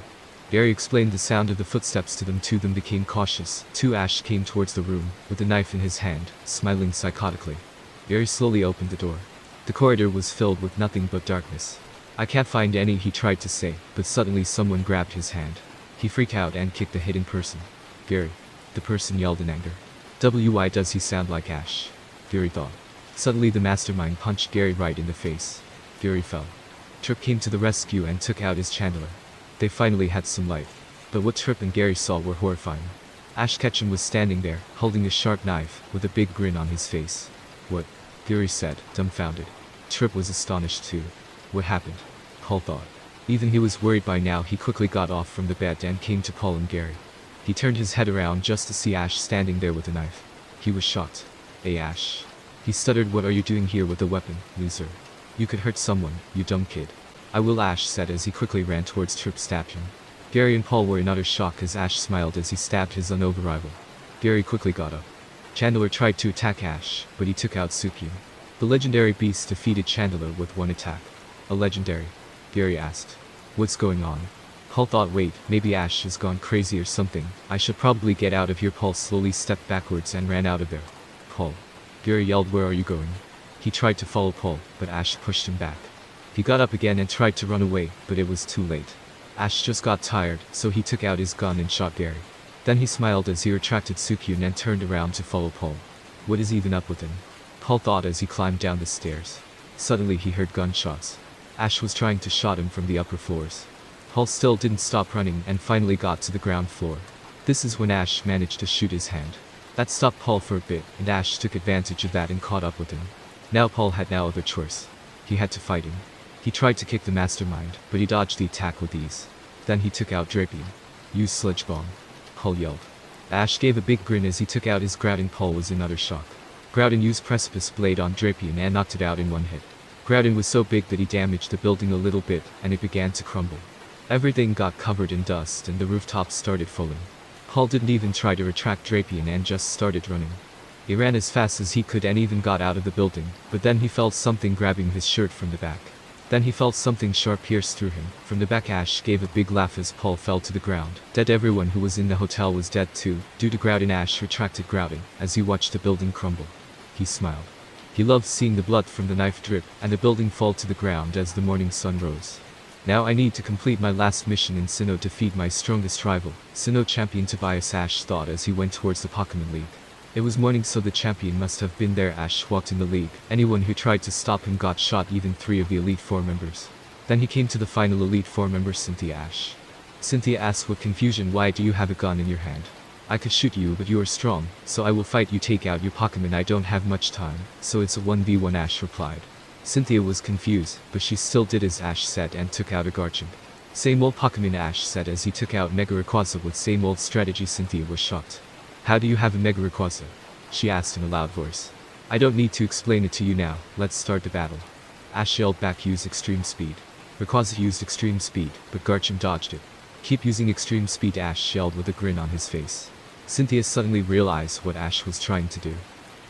Gary explained the sound of the footsteps to them. Two of them became cautious. Ash came towards the room, with a knife in his hand, smiling psychotically. Gary slowly opened the door. The corridor was filled with nothing but darkness. I can't find any, he tried to say, but suddenly someone grabbed his hand. He freaked out and kicked the hidden person. Gary. The person yelled in anger. Why does he sound like Ash? Gary thought. Suddenly the mastermind punched Gary right in the face. Gary fell. Trip came to the rescue and took out his Chandler. They finally had some light. But what Trip and Gary saw were horrifying. Ash Ketchum was standing there, holding a sharp knife, with a big grin on his face. What? Gary said, dumbfounded. Trip was astonished too. What happened? Paul thought. Even he was worried by now. He quickly got off from the bed and came to Paul and Gary. He turned his head around just to see Ash standing there with a knife. He was shocked. Hey Ash. He stuttered, what are you doing here with a weapon, loser? You could hurt someone, you dumb kid. I will, Ash said as he quickly ran towards Trip, stabbed him. Gary and Paul were in utter shock as Ash smiled as he stabbed his unknown rival. Gary quickly got up. Chandler tried to attack Ash, but he took out Sukyun. The legendary beast defeated Chandler with one attack. A legendary? Gary asked. What's going on? Paul thought, wait, maybe Ash has gone crazy or something. I should probably get out of here. Paul slowly stepped backwards and ran out of there. Paul. Gary yelled, where are you going? He tried to follow Paul, but Ash pushed him back. He got up again and tried to run away, but it was too late. Ash just got tired, so he took out his gun and shot Gary. Then he smiled as he retracted Sukyun and turned around to follow Paul. What is even up with him? Paul thought as he climbed down the stairs. Suddenly he heard gunshots. Ash was trying to shot him from the upper floors. Paul still didn't stop running and finally got to the ground floor. This is when Ash managed to shoot his hand. That stopped Paul for a bit, and Ash took advantage of that and caught up with him. Now Paul had no other choice. He had to fight him. He tried to kick the mastermind, but he dodged the attack with ease. Then he took out Drapion. Use sledge bomb. Paul yelled. Ash gave a big grin as he took out his Groudon. Paul was in utter shock. Groudon used Precipice Blade on Drapion and knocked it out in one hit. Groudon was so big that he damaged the building a little bit, and it began to crumble. Everything got covered in dust and the rooftops started falling. Paul didn't even try to retract Drapion and just started running. He ran as fast as he could and even got out of the building, but then he felt something grabbing his shirt from the back. Then he felt something sharp pierce through him. From the back, Ash gave a big laugh as Paul fell to the ground. Dead. Everyone who was in the hotel was dead too, due to Groudon. Ash retracted Groudon as he watched the building crumble. He smiled. He loved seeing the blood from the knife drip and the building fall to the ground as the morning sun rose. Now I need to complete my last mission in Sinnoh to defeat my strongest rival, Sinnoh champion Tobias, Ash thought as he went towards the Pokemon League. It was morning, so the champion must have been there. Ash walked in the league. Anyone who tried to stop him got shot, even 3 of the Elite Four members. Then he came to the final Elite Four member, Cynthia. Ash. Cynthia asked with confusion, why do you have a gun in your hand? I could shoot you, but you are strong, so I will fight you. Take out your Pokemon. I don't have much time, so it's a 1v1, Ash replied. Cynthia was confused, but she still did as Ash said and took out a Garchomp. Same old Pokemon, Ash said as he took out Mega Rayquaza with same old strategy. Cynthia was shocked. How do you have a Mega Rayquaza? She asked in a loud voice. I don't need to explain it to you now, let's start the battle. Ash yelled back, use extreme speed. Rayquaza used extreme speed, but Garchomp dodged it. Keep using extreme speed, Ash yelled with a grin on his face. Cynthia suddenly realized what Ash was trying to do.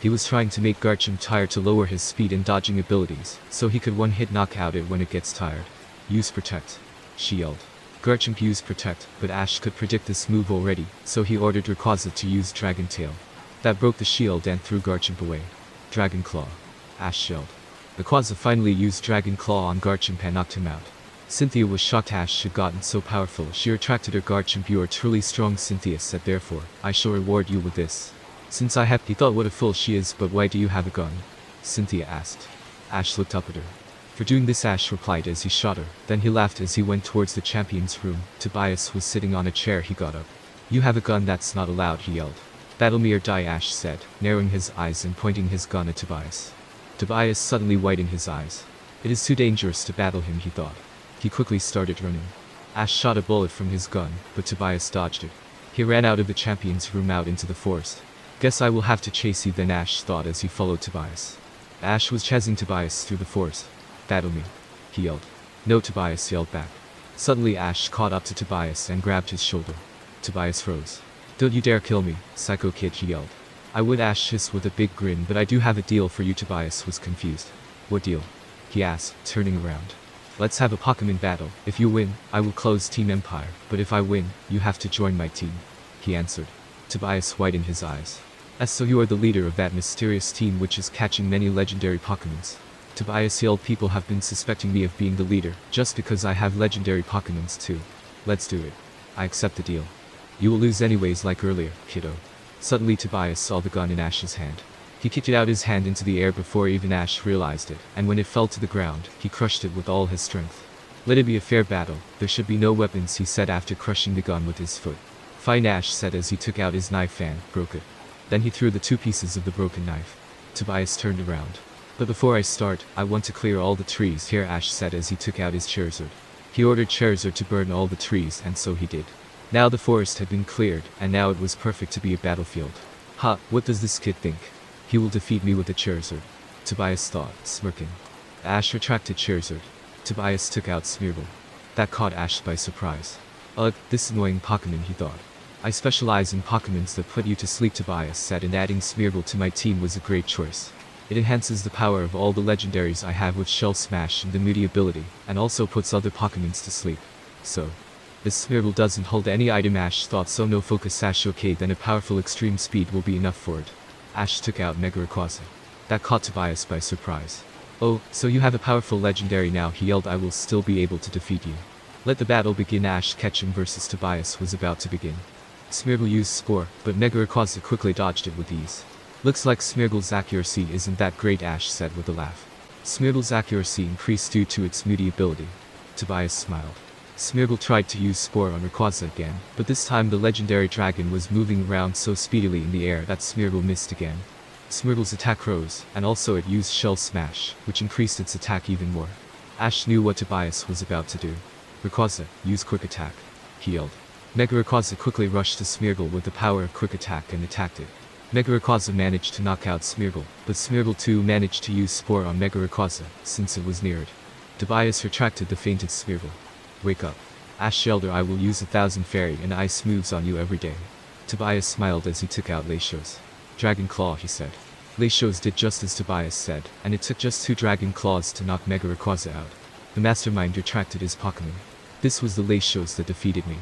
He was trying to make Garchomp tired to lower his speed and dodging abilities, so he could one-hit knock out it when it gets tired. Use Protect. She yelled. Garchomp used Protect, but Ash could predict this move already, so he ordered Rayquaza to use Dragon Tail. That broke the shield and threw Garchomp away. Dragon Claw. Ash yelled. Rayquaza finally used Dragon Claw on Garchomp and knocked him out. Cynthia was shocked Ash had gotten so powerful. She retracted her Garchomp. You are truly strong, Cynthia said, therefore, I shall reward you with this. Since I have, he thought what a fool she is, but why do you have a gun? Cynthia asked. Ash looked up at her. For doing this, Ash replied as he shot her. Then he laughed as he went towards the champion's room. Tobias was sitting on a chair. He got up. You have a gun? That's not allowed, he yelled. Battle me or die, Ash said, narrowing his eyes and pointing his gun at Tobias. Tobias suddenly widened his eyes. It is too dangerous to battle him, he thought. He quickly started running. Ash shot a bullet from his gun, but Tobias dodged it. He ran out of the champion's room out into the forest. Guess I will have to chase you then, Ash thought as he followed Tobias. Ash was chasing Tobias through the forest. Battle me, he yelled. No, Tobias yelled back. Suddenly Ash caught up to Tobias and grabbed his shoulder. Tobias froze. Don't you dare kill me, Psycho Kid, he yelled. I would, Ash hissed with a big grin, but I do have a deal for you. Tobias was confused. What deal? He asked, turning around. Let's have a Pokemon battle. If you win, I will close Team Empire, but if I win, you have to join my team, he answered. Tobias widened his eyes. So you are the leader of that mysterious team which is catching many legendary Pokemons. Tobias yelled, people have been suspecting me of being the leader, just because I have legendary Pokemons too. Let's do it. I accept the deal. You will lose anyways like earlier, kiddo. Suddenly Tobias saw the gun in Ash's hand. He kicked it out his hand into the air before even Ash realized it, and when it fell to the ground, he crushed it with all his strength. Let it be a fair battle, there should be no weapons, he said after crushing the gun with his foot. Fine, Ash said as he took out his knife and broke it. Then he threw the 2 pieces of the broken knife. Tobias turned around. But before I start, I want to clear all the trees here, Ash said as he took out his Charizard. He ordered Charizard to burn all the trees, and so he did. Now the forest had been cleared, and now it was perfect to be a battlefield. Ha, what does this kid think? He will defeat me with a Charizard, Tobias thought, smirking. Ash retracted Charizard. Tobias took out Smeargle. That caught Ash by surprise. Ugh, this annoying Pokemon, he thought. I specialize in Pokemons that put you to sleep, Tobias said, and adding Smeargle to my team was a great choice. It enhances the power of all the legendaries I have with Shell Smash and the Moody ability, and also puts other Pokemons to sleep. So, this Smeargle doesn't hold any item, Ash thought, so no focus. Ash, okay, then a powerful extreme speed will be enough for it. Ash took out Mega Rayquaza. That caught Tobias by surprise. Oh, so you have a powerful legendary now, he yelled. I will still be able to defeat you. Let the battle begin. Ash Ketchum versus Tobias was about to begin. Smeargle used Spore, but Mega Rayquaza quickly dodged it with ease. Looks like Smeargle's accuracy isn't that great, Ash said with a laugh. Smeargle's accuracy increased due to its Moody ability. Tobias smiled. Smeargle tried to use Spore on Rayquaza again, but this time the legendary dragon was moving around so speedily in the air that Smeargle missed again. Smeargle's attack rose, and also it used Shell Smash, which increased its attack even more. Ash knew what Tobias was about to do. Rayquaza, use Quick Attack. He yelled. Mega Rayquaza quickly rushed to Smeargle with the power of Quick Attack and attacked it. Mega Rayquaza managed to knock out Smeargle, but Smeargle too managed to use Spore on Mega Rayquaza, since it was near it. Tobias retracted the fainted Smeargle. Wake up. Ash yelled, or I will use 1,000 fairy and ice moves on you every day. Tobias smiled as he took out Latios. Dragon Claw, he said. Latios did just as Tobias said, and it took just 2 Dragon Claws to knock Mega Rayquaza out. The Mastermind retracted his Pokémon. This was the Latios that defeated me.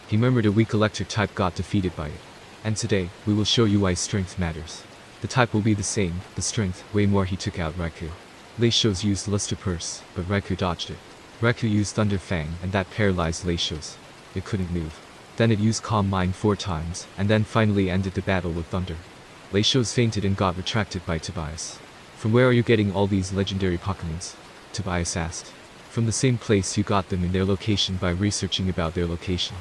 He murmured a weak electric type got defeated by it. And today, we will show you why strength matters. The type will be the same, the strength, way more. He took out Raikou. Latios used Luster Purse, but Raikou dodged it. Raikou used Thunder Fang, and that paralyzed Latios. It couldn't move. Then it used Calm Mind 4 times, and then finally ended the battle with Thunder. Latios fainted and got retracted by Tobias. From where are you getting all these legendary Pokémons? Tobias asked. From the same place you got them in their location by researching about their location.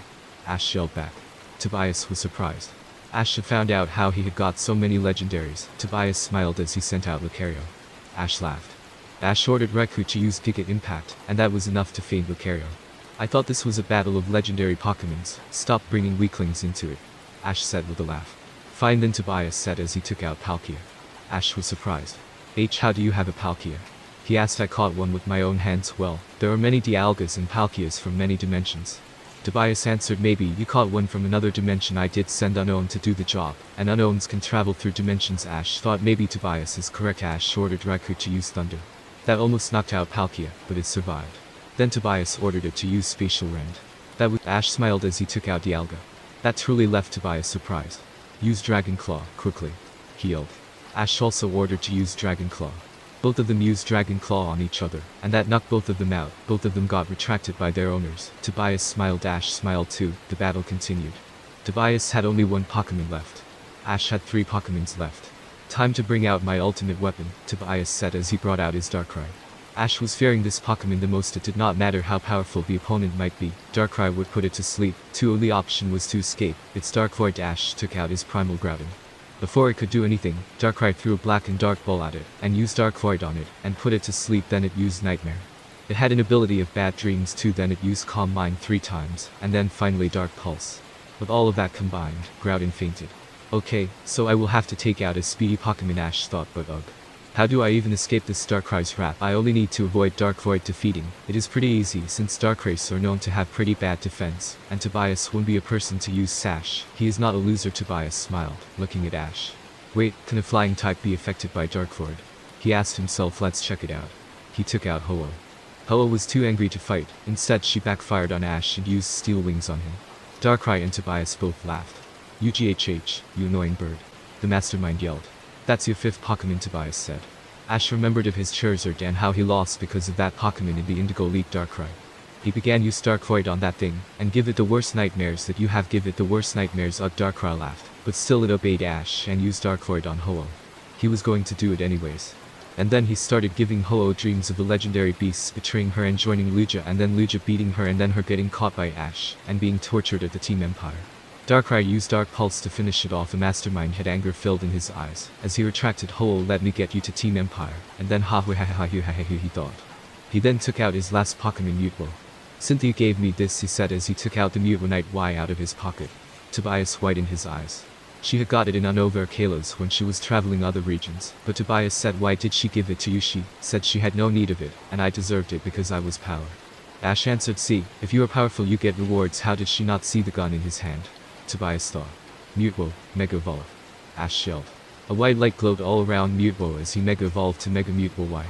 Ash yelled back. Tobias was surprised. Ash had found out how he had got so many legendaries. Tobias smiled as he sent out Lucario. Ash laughed. Ash ordered Raikou to use Giga Impact, and that was enough to faint Lucario. I thought this was a battle of legendary Pokémons. Stop bringing weaklings into it. Ash said with a laugh. Fine then, Tobias said as he took out Palkia. Ash was surprised. How do you have a Palkia? He asked. I caught one with my own hands. Well, there are many Dialgas and Palkias from many dimensions. Tobias answered. Maybe you caught one from another dimension. I did send Unknown to do the job, and Unknowns can travel through dimensions. Ash thought maybe Tobias is correct. Ash ordered Raikou to use Thunder. That almost knocked out Palkia, but it survived. Then Tobias ordered it to use Spatial Rend. That was. Ash smiled as he took out Dialga. That truly left Tobias surprised. Use Dragon Claw, quickly. He yelled. Ash also ordered to use Dragon Claw. Both of them used Dragon Claw on each other, and that knocked both of them out. Both of them got retracted by their owners. Tobias smiled. Ash smiled too. The battle continued. Tobias had only 1 Pokémon left. Ash had 3 Pokémons left. Time to bring out my ultimate weapon, Tobias said as he brought out his Darkrai. Ash was fearing this Pokémon the most. It did not matter how powerful the opponent might be. Darkrai would put it to sleep. The only option was to escape. Its Dark Void. Ash took out his Primal Groudon. Before it could do anything, Darkrai threw a black and dark ball at it, and used Dark Void on it, and put it to sleep. Then it used Nightmare. It had an ability of Bad Dreams too. Then it used Calm Mind 3 times, and then finally Dark Pulse. With all of that combined, Groudon fainted. Okay, so I will have to take out a speedy Pokémon. Ash thought, but ugh. How do I even escape this Darkrai's wrap? I only need to avoid Dark Void defeating. It is pretty easy since Darkrai's are known to have pretty bad defense, and Tobias won't be a person to use Sash. He is not a loser. Tobias smiled, looking at Ash. Wait, can a flying type be affected by Dark Void? He asked himself. Let's check it out. He took out Ho-Oh. Ho-Oh was too angry to fight. Instead she backfired on Ash and used Steel Wings on him. Darkrai and Tobias both laughed. UGHH, you annoying bird. The Mastermind yelled. That's your 5th Pokémon, Tobias said. Ash remembered of his Charizard and how he lost because of that Pokémon in the Indigo League. Darkrai. He began use Dark Void on that thing, and give it the worst nightmares that you have. Give it the worst nightmares. Darkrai laughed, but still it obeyed Ash and used Dark Void on Ho-Oh. He was going to do it anyways. And then he started giving Ho-Oh dreams of the legendary beasts betraying her and joining Lugia, and then Lugia beating her, and then her getting caught by Ash and being tortured at the Team Empire. Darkrai used Dark Pulse to finish it off. The Mastermind had anger filled in his eyes as he retracted. Ho-Oh, let me get you to Team Empire, and then he thought. He then took out his last Pokémon, Mutwo. Cynthia gave me this, he said as he took out the Mutwonite Y out of his pocket. Tobias widened his eyes. She had got it in Unova Kalos when she was traveling other regions, but Tobias said, why did she give it to you? She said she had no need of it, and I deserved it because I was power. Ash answered, see, if you are powerful you get rewards. How did she not see the gun in his hand? Tobias thought. Mutwo, Mega Evolve. Ash yelled. A white light glowed all around Mutwo as he Mega Evolved to Mega Mutwo Y.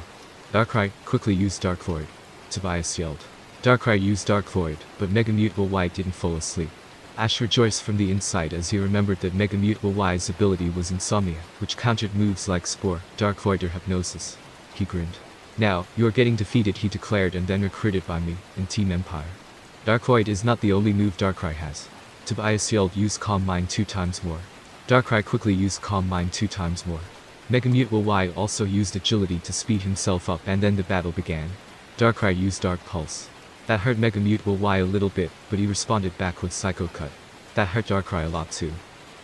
Darkrai, quickly use Dark Void. Tobias yelled. Darkrai used Dark Void, but Mega Mutwo Y didn't fall asleep. Ash rejoiced from the inside as he remembered that Mega Mutwo Y's ability was Insomnia, which countered moves like Spore, Dark Void or Hypnosis. He grinned. Now, you are getting defeated, he declared, and then recruited by me, in Team Empire. Dark Void is not the only move Darkrai has. Tobias yelled, use Calm Mind 2 times more. Darkrai quickly used Calm Mind 2 times more. Megamute Y also used agility to speed himself up, and then the battle began. Darkrai used Dark Pulse. That hurt Megamute Y a little bit, but he responded back with Psycho Cut. That hurt Darkrai a lot too.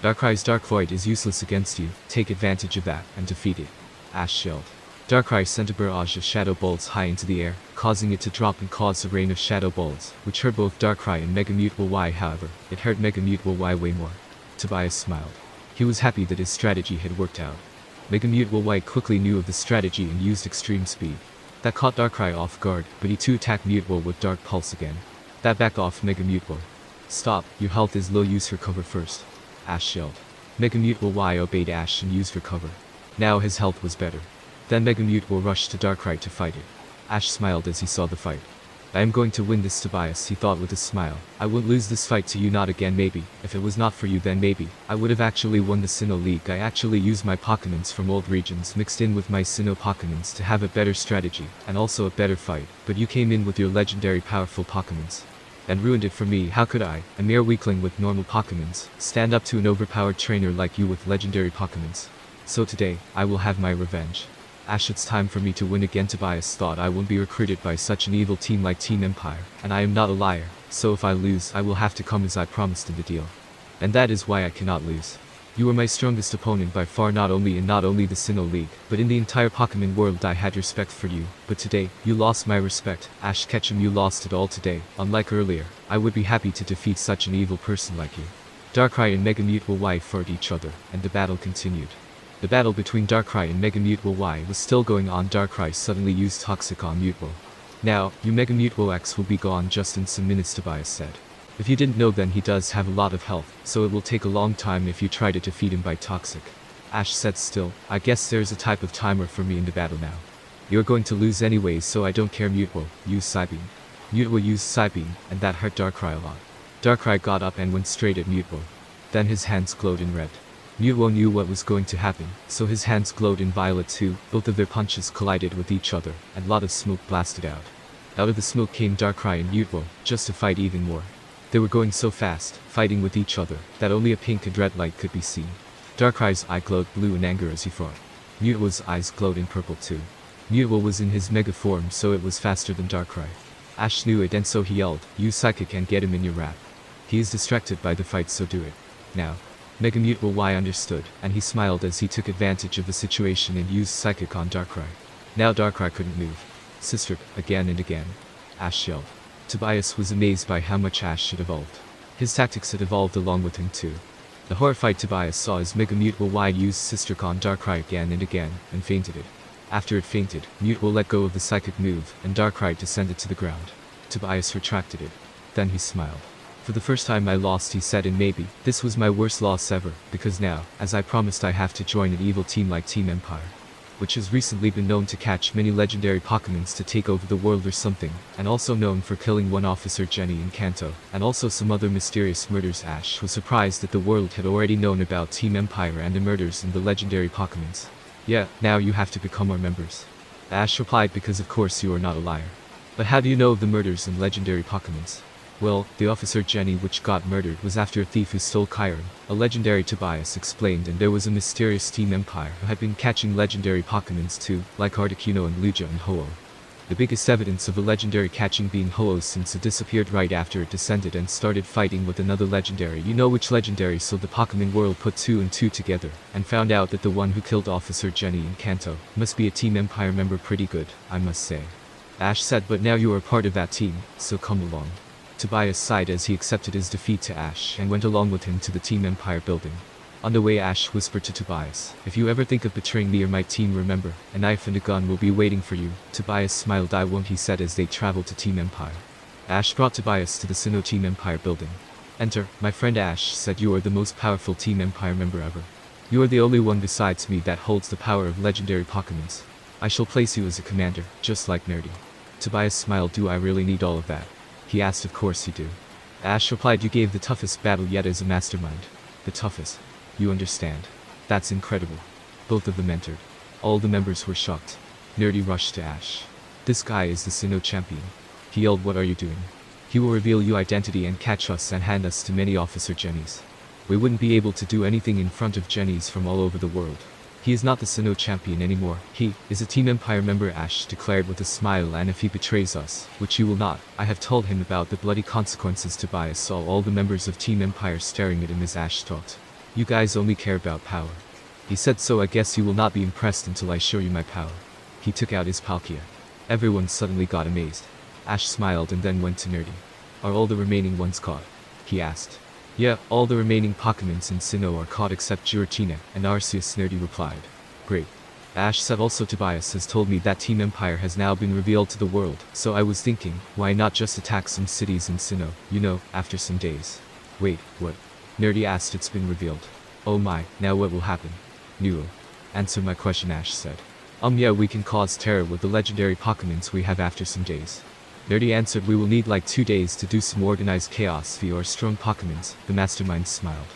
Darkrai's Dark Void is useless against you, take advantage of that, and defeat it. Ash yelled. Darkrai sent a barrage of Shadow Bolts high into the air, causing it to drop and cause a rain of Shadow Balls, which hurt both Darkrai and Megamute Y. However, it hurt Megamute Y way more. Tobias smiled. He was happy that his strategy had worked out. Megamute Y quickly knew of the strategy and used extreme speed. That caught Darkrai off guard, but he too attacked Mute Y with Dark Pulse again. That backed off Megamute Y. Stop, your health is low, use Recover first. Ash yelled. Megamute Y obeyed Ash and used Recover. Now his health was better. Then Megamute Y rushed to Darkrai to fight it. Ash smiled as he saw the fight. I am going to win this, Tobias, he thought with a smile. I won't lose this fight to you, not again, maybe. If it was not for you, then maybe I would have actually won the Sinnoh League. I actually used my Pokémons from old regions mixed in with my Sinnoh Pokémons to have a better strategy, and also a better fight, but you came in with your legendary powerful Pokémons and ruined it for me. How could I, a mere weakling with normal Pokémons, stand up to an overpowered trainer like you with legendary Pokémons? So today, I will have my revenge. Ash, it's time for me to win again. Tobias thought, I won't be recruited by such an evil team like Team Empire, and I am not a liar, so if I lose, I will have to come as I promised in the deal. And that is why I cannot lose. You are my strongest opponent by far, not only in the Sinnoh League, but in the entire Pokémon world. I had respect for you, but today, you lost my respect. Ash Ketchum, you lost it all today. Unlike earlier, I would be happy to defeat such an evil person like you. Darkrai and Megamute Y fought each other, and the battle continued. The battle between Darkrai and Megamute Y was still going on. Darkrai suddenly used Toxic on Mute Y. Now, you Megamute X will be gone just in some minutes, Tobias said. If you didn't know, then he does have a lot of health, so it will take a long time if you try to defeat him by Toxic. Ash said. Still, I guess there's a type of timer for me in the battle now. You're going to lose anyways, so I don't care. Mute Y, use Psybeam. Mute Y used Psybeam, and that hurt Darkrai a lot. Darkrai got up and went straight at Mute Y. Then his hands glowed in red. Mute Y knew what was going to happen, so his hands glowed in violet too. Both of their punches collided with each other, and a lot of smoke blasted out. Out of the smoke came Darkrai and Mute Y, just to fight even more. They were going so fast, fighting with each other, that only a pink and red light could be seen. Darkrai's eye glowed blue in anger as he fought. Mute Y's eyes glowed in purple too. Mute Y was in his mega form, so it was faster than Darkrai. Ash knew it, and so he yelled, use Psychic and get him in your wrap. He is distracted by the fight, so do it. Now. Megamute Y understood, and he smiled as he took advantage of the situation and used Psychic on Darkrai. Now Darkrai couldn't move. Sister, again and again. Ash yelled. Tobias was amazed by how much Ash had evolved. His tactics had evolved along with him too. The horrified Tobias saw as Megamute Y used Sister on Darkrai again and again, and fainted it. After it fainted, Mute Y let go of the Psychic move, and Darkrai descended to the ground. Tobias retracted it. Then he smiled. For the first time I lost, he said, and maybe this was my worst loss ever, because now, as I promised, I have to join an evil team like Team Empire, which has recently been known to catch many legendary Pokémons to take over the world or something, and also known for killing one Officer Jenny in Kanto, and also some other mysterious murders. Ash was surprised that the world had already known about Team Empire and the murders in the legendary Pokémons. Yeah, now you have to become our members. Ash replied, because of course you are not a liar. But how do you know of the murders in legendary Pokémons? Well, the Officer Jenny which got murdered was after a thief who stole Chiron, a legendary, Tobias explained, and there was a mysterious Team Empire who had been catching legendary Pokémons too, like Articuno and Lugia and Ho-Oh. The biggest evidence of a legendary catching being Ho-Oh, since it disappeared right after it descended and started fighting with another legendary. You know which legendary? So the Pokémon world put 2 and 2 together, and found out that the one who killed Officer Jenny in Kanto must be a Team Empire member. Pretty good, I must say. Ash said, but now you are part of that team, so come along. Tobias sighed as he accepted his defeat to Ash and went along with him to the Team Empire building. On the way, Ash whispered to Tobias, if you ever think of betraying me or my team, remember, a knife and a gun will be waiting for you. Tobias smiled. I won't, he said as they traveled to Team Empire. Ash brought Tobias to the Sinnoh Team Empire building. Enter, my friend. Ash said, you are the most powerful Team Empire member ever. You are the only one besides me that holds the power of legendary Pokémons. I shall place you as a commander, just like Nerdy. Tobias smiled. Do I really need all of that? He asked. Of course you do. Ash replied, you gave the toughest battle yet as a mastermind. The toughest? You understand. That's incredible. Both of them entered. All the members were shocked. Nerdy rushed to Ash. This guy is the Sinnoh champion. He yelled, what are you doing? He will reveal your identity and catch us and hand us to many Officer Jennies. We wouldn't be able to do anything in front of Jennies from all over the world. He is not the Sinnoh champion anymore. He is a Team Empire member, Ash declared with a smile, and if he betrays us, which he will not, I have told him about the bloody consequences. Tobias saw all the members of Team Empire staring at him as Ash talked. You guys only care about power. He said, so I guess you will not be impressed until I show you my power. He took out his Palkia. Everyone suddenly got amazed. Ash smiled and then went to Nerdy. Are all the remaining ones caught? He asked. Yeah, all the remaining Pokémons in Sinnoh are caught except Giratina and Arceus, Nerdy replied. Great. Ash said, also Tobias has told me that Team Empire has now been revealed to the world, so I was thinking, why not just attack some cities in Sinnoh, you know, after some days. Wait, what? Nerdy asked. It's been revealed. Oh my, now what will happen? Nuo. Answer my question, Ash said. Yeah, we can cause terror with the legendary Pokémons we have after some days. Nerdy answered, we will need like 2 days to do some organized chaos via our strong Pokémons. The mastermind smiled.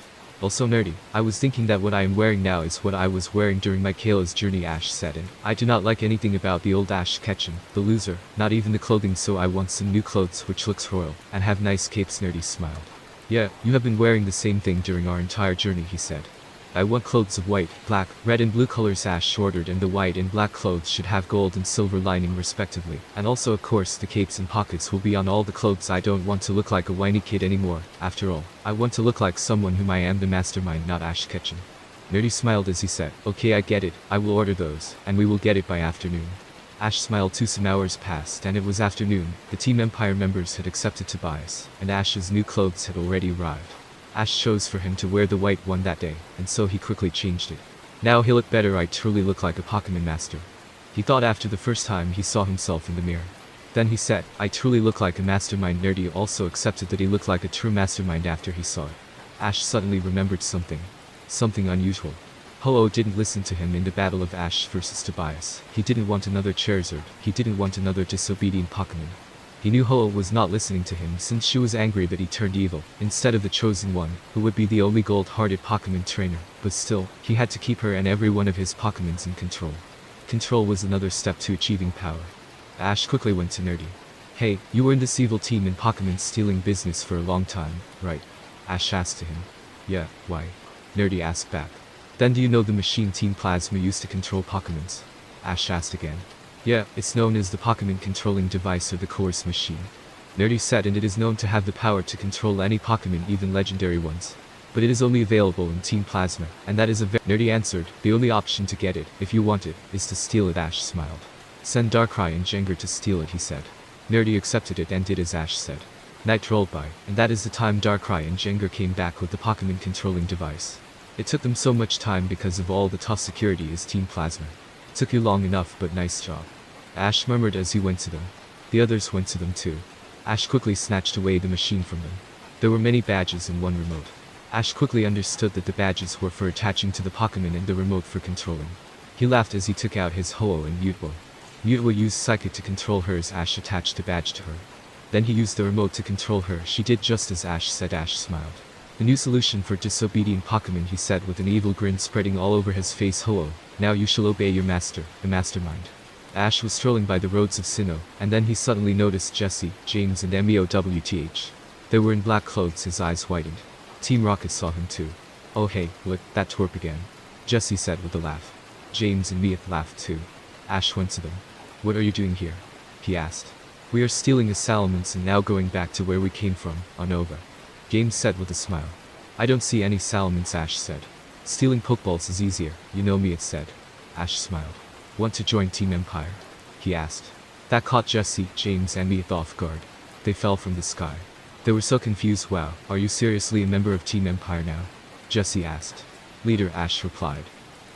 Also Nerdy, I was thinking that what I am wearing now is what I was wearing during my Kayla's journey, Ash said, and I do not like anything about the old Ash Ketchum, the loser, not even the clothing, so I want some new clothes which looks royal, and have nice capes. Nerdy smiled. Yeah, you have been wearing the same thing during our entire journey, he said. I want clothes of white, black, red and blue colors, Ash ordered, and the white and black clothes should have gold and silver lining respectively, and also of course the capes and pockets will be on all the clothes. I don't want to look like a whiny kid anymore, after all, I want to look like someone whom I am, the mastermind, not Ash Ketchum. Nerdy smiled as he said, okay, I get it, I will order those, and we will get it by afternoon. Ash smiled too. Some hours passed and it was afternoon. The Team Empire members had accepted Tobias, and Ash's new clothes had already arrived. Ash chose for him to wear the white one that day, and so he quickly changed it. Now he looked better. I truly look like a Pokémon master. He thought after the first time he saw himself in the mirror. Then he said, I truly look like a mastermind. Nerdy also accepted that he looked like a true mastermind after he saw it. Ash suddenly remembered something. Something unusual. Ho-Oh didn't listen to him in the battle of Ash versus Tobias. He didn't want another Charizard. He didn't want another disobedient Pokémon. He knew Ho-Oh was not listening to him since she was angry that he turned evil, instead of the chosen one, who would be the only gold-hearted Pokémon trainer, but still, he had to keep her and every one of his Pokémons in control. Control was another step to achieving power. Ash quickly went to Nerdy. Hey, you were in this evil team in Pokémon stealing business for a long time, right? Ash asked to him. Yeah, why? Nerdy asked back. Then do you know the machine Team Plasma used to control Pokémons? Ash asked again. Yeah, it's known as the Pokémon controlling device or the Chorus machine. Nerdy said, and it is known to have the power to control any Pokémon, even legendary ones. But it is only available in Team Plasma, and that is a Nerdy answered, the only option to get it, if you want it, is to steal it. Ash smiled. Send Darkrai and Jengar to steal it, he said. Nerdy accepted it and did as Ash said. Night rolled by, and that is the time Darkrai and Jengar came back with the Pokémon controlling device. It took them so much time because of all the tough security as Team Plasma. Took you long enough, but nice job. Ash murmured as he went to them. The others went to them too. Ash quickly snatched away the machine from them. There were many badges in one remote. Ash quickly understood that the badges were for attaching to the Pokémon and the remote for controlling. He laughed as he took out his Ho-Oh and Mutwo. Mutwo used Psychic to control her as Ash attached the badge to her. Then he used the remote to control her. She did just as Ash said. Ash smiled. The new solution for disobedient Pokémon, he said with an evil grin spreading all over his face. Ho-Oh, now you shall obey your master, the mastermind. Ash was strolling by the roads of Sinnoh, and then he suddenly noticed Jesse, James and Meowth. They were in black clothes. His eyes widened. Team Rocket saw him too. Oh hey, look, that twerp again. Jesse said with a laugh. James and Meowth laughed too. Ash went to them. What are you doing here? He asked. We are stealing a Salamence and now going back to where we came from, Unova. James said with a smile. I don't see any Salamence, Ash said. Stealing Pokeballs is easier, you know, Meowth said. Ash smiled. Want to join Team Empire? He asked. That caught Jesse, James and Meowth off guard. They fell from the sky. They were so confused. Wow, are you seriously a member of Team Empire now? Jesse asked. Leader, Ash replied.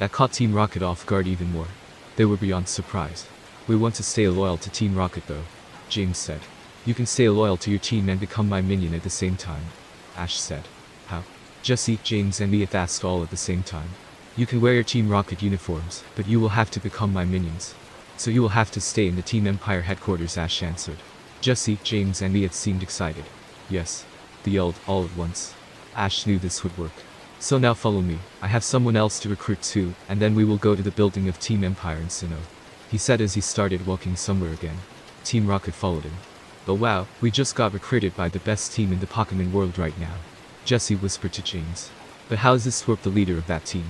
That caught Team Rocket off guard even more. They were beyond surprised. We want to stay loyal to Team Rocket though, James said. You can stay loyal to your team and become my minion at the same time, Ash said. How? Jesse, James and Meowth asked all at the same time. You can wear your Team Rocket uniforms, but you will have to become my minions. So you will have to stay in the Team Empire headquarters, Ash answered. Jesse, James and Meowth seemed excited. Yes. They yelled, all at once. Ash knew this would work. So now follow me, I have someone else to recruit too, and then we will go to the building of Team Empire in Sinnoh. He said as he started walking somewhere again. Team Rocket followed him. Oh wow, we just got recruited by the best team in the Pokémon world right now. Jesse whispered to James. But how is this twerp the leader of that team?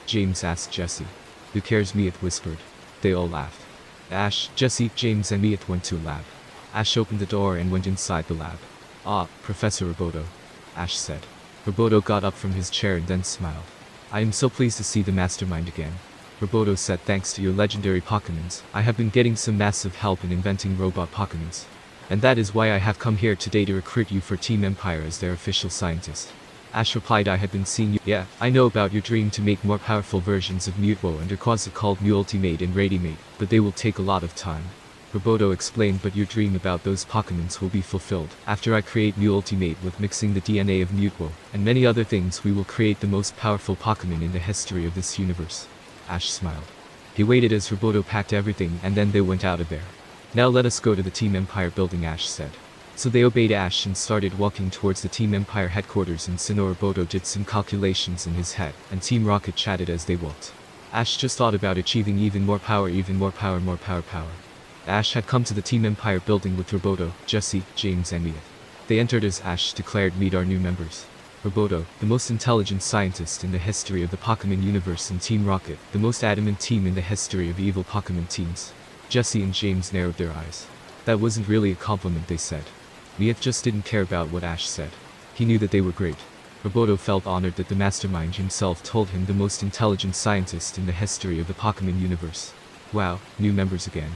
James asked Jesse. Who cares? Miyeth whispered. They all laughed. Ash, Jesse, James and Miyeth went to a lab. Ash opened the door and went inside the lab. Ah, Professor Roboto, Ash said. Roboto got up from his chair and then smiled. I am so pleased to see the mastermind again. Roboto said, thanks to your legendary Pokémons, I have been getting some massive help in inventing robot Pokémons. And that is why I have come here today to recruit you for Team Empire as their official scientist. Ash replied, I had been seeing you. Yeah, I know about your dream to make more powerful versions of Mutwo and Rayquaza called Multimate and Radimate, but they will take a lot of time. Roboto explained, but your dream about those Pokémons will be fulfilled. After I create Multimate with mixing the DNA of Mutwo and many other things, we will create the most powerful Pokémon in the history of this universe. Ash smiled. He waited as Roboto packed everything and then they went out of there. Now let us go to the Team Empire building, Ash said. So they obeyed Ash and started walking towards the Team Empire headquarters, and Sinnoh Roboto did some calculations in his head, and Team Rocket chatted as they walked. Ash just thought about achieving even more power, more power. Ash had come to the Team Empire building with Roboto, Jesse, James and Miyeth. They entered as Ash declared, meet our new members. Roboto, the most intelligent scientist in the history of the Pokémon universe, and Team Rocket, the most adamant team in the history of evil Pokémon teams. Jesse and James narrowed their eyes. That wasn't really a compliment, they said. Miyeth just didn't care about what Ash said. He knew that they were great. Roboto felt honored that the mastermind himself told him the most intelligent scientist in the history of the Pokémon universe. Wow, new members again.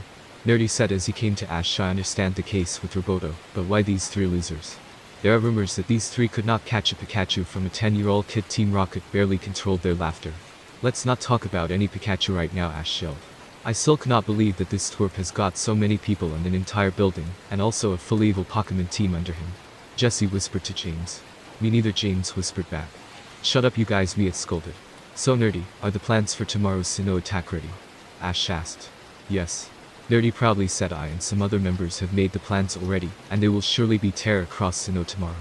Nerdy said as he came to Ash, I understand the case with Roboto, but why these three losers? There are rumors that these three could not catch a Pikachu from a 10-year-old kid. Team Rocket barely controlled their laughter. Let's not talk about any Pikachu right now, Ash yelled. I still cannot believe that this twerp has got so many people and an entire building, and also a full evil Pokémon team under him. Jesse whispered to James. Me neither, James whispered back. Shut up you guys, Miyeth scolded. So Nerdy, are the plans for tomorrow's Sinnoh attack ready? Ash asked. Yes. Nerdy proudly said, I and some other members have made the plans already, and there will surely be terror across Sinnoh tomorrow.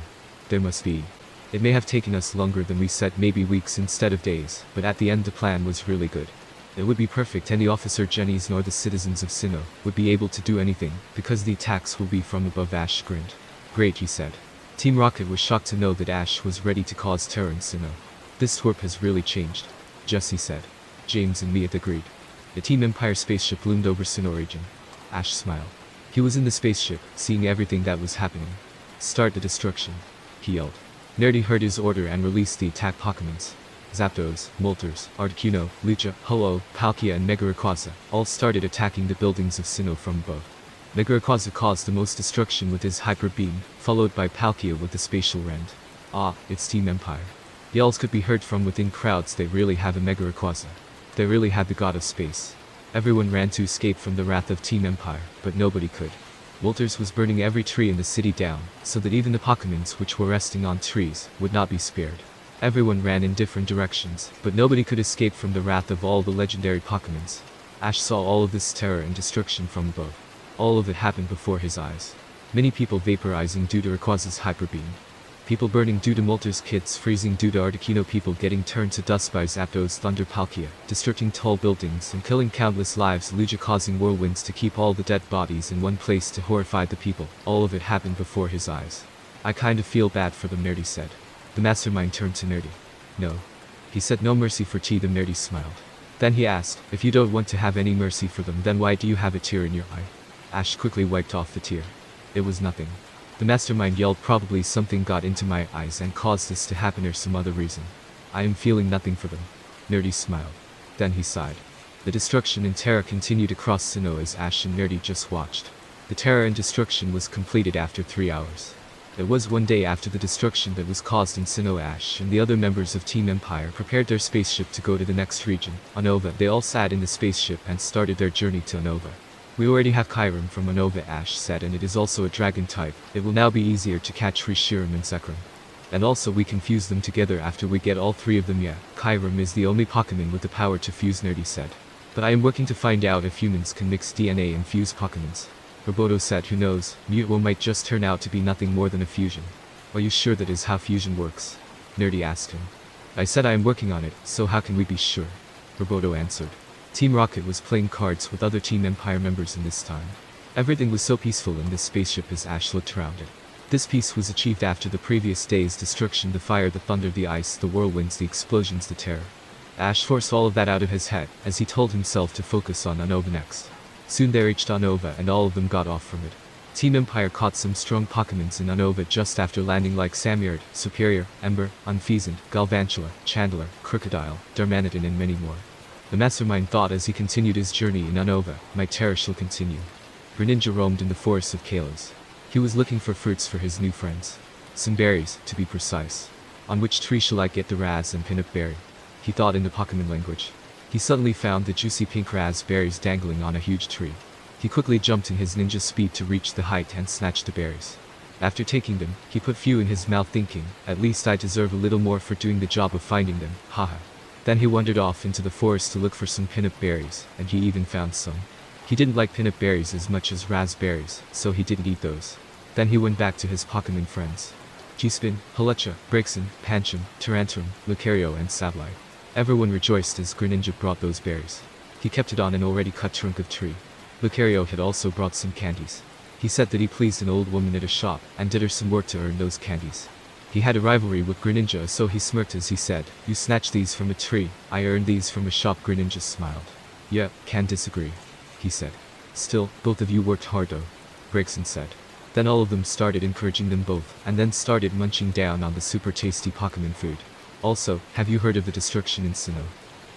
There must be. It may have taken us longer than we said, maybe weeks instead of days, but at the end the plan was really good. It would be perfect. Any officer Jenny's nor the citizens of Sinnoh would be able to do anything, because the attacks will be from above. Ash grinned. Great, he said. Team Rocket was shocked to know that Ash was ready to cause terror in Sinnoh. This twerp has really changed, Jesse said. James and Miyeth agreed. The Team Empire spaceship loomed over Sinnoh region. Ash smiled. He was in the spaceship, seeing everything that was happening. Start the destruction, he yelled. Nerdy heard his order and released the attack Pokémons. Zapdos, Moltres, Articuno, Lugia, Ho-Oh, Palkia and Mega Rayquaza all started attacking the buildings of Sinnoh from above. Mega Rayquaza caused the most destruction with his Hyper Beam, followed by Palkia with the Spatial Rend. Ah, it's Team Empire. Yells could be heard from within crowds. They really have a Mega Rayquaza. They really had the god of space. Everyone ran to escape from the wrath of Team Empire, but nobody could. Moltres was burning every tree in the city down, so that even the Pokémons which were resting on trees would not be spared. Everyone ran in different directions, but nobody could escape from the wrath of all the legendary Pokémons. Ash saw all of this terror and destruction from above. All of it happened before his eyes. Many people vaporizing due to Rayquaza's Hyper Beam. People burning due to Moltres, kids freezing due to Articuno, people getting turned to dust by Zapdos, Thunder, Palkia, destructing tall buildings and killing countless lives, Lugia causing whirlwinds to keep all the dead bodies in one place to horrify the people. All of it happened before his eyes. I kind of feel bad for them, Nerdy said. The mastermind turned to Nerdy. No. He said, no mercy for them. Nerdy smiled. Then he asked, if you don't want to have any mercy for them, then why do you have a tear in your eye? Ash quickly wiped off the tear. It was nothing. The mastermind yelled, probably something got into my eyes and caused this to happen, or some other reason. I am feeling nothing for them. Nerdy smiled. Then he sighed. The destruction and terror continued across Sinnoh as Ash and Nerdy just watched. The terror and destruction was completed after 3 hours. It was one day after the destruction that was caused in Sinnoh. Ash and the other members of Team Empire prepared their spaceship to go to the next region, Unova. They all sat in the spaceship and started their journey to Unova. We already have Kyurem from Unova, Ash said, and it is also a dragon type. It will now be easier to catch Reshiram and Zekrom. And also we can fuse them together after we get all 3 of them. Yeah, Kyurem is the only Pokémon with the power to fuse, Nerdy said. But I am working to find out if humans can mix DNA and fuse Pokémons. Roboto said, who knows, Mutwo might just turn out to be nothing more than a fusion. Are you sure that is how fusion works? Nerdy asked him. I said I am working on it, so how can we be sure? Roboto answered. Team Rocket was playing cards with other Team Empire members in this time. Everything was so peaceful in this spaceship as Ash looked around it. This peace was achieved after the previous day's destruction, the fire, the thunder, the ice, the whirlwinds, the explosions, the terror. Ash forced all of that out of his head, as he told himself to focus on Unova next. Soon they reached Unova and all of them got off from it. Team Empire caught some strong Pokemons in Unova just after landing like Samurd, Superior, Ember, Unfeasant, Galvantula, Chandler, Crocodile, Darmanitan and many more. The mastermind thought as he continued his journey in Unova, my terror shall continue. Greninja roamed in the forests of Kalos. He was looking for fruits for his new friends. Some berries, to be precise. On which tree shall I get the raz and pinup berry? He thought in the Pokemon language. He suddenly found the juicy pink raspberries dangling on a huge tree. He quickly jumped in his ninja speed to reach the height and snatch the berries. After taking them, he put few in his mouth thinking, at least I deserve a little more for doing the job of finding them, haha. Then he wandered off into the forest to look for some pinup berries, and he even found some. He didn't like pinup berries as much as raspberries, so he didn't eat those. Then he went back to his Pokemon friends. G-Spin, Halecha, Braixen, Pancham, Tyrantrum, Lucario and Sableye. Everyone rejoiced as Greninja brought those berries. He kept it on an already cut trunk of tree. Lucario had also brought some candies. He said that he pleased an old woman at a shop and did her some work to earn those candies. He had a rivalry with Greninja, so he smirked as he said, "You snatched these from a tree, I earned these from a shop." Greninja smiled. "Yeah, can't disagree," he said. "Still, both of you worked hard though," Braixen said. Then all of them started encouraging them both, and then started munching down on the super tasty Pokemon food. "Also, have you heard of the destruction in Sinnoh?"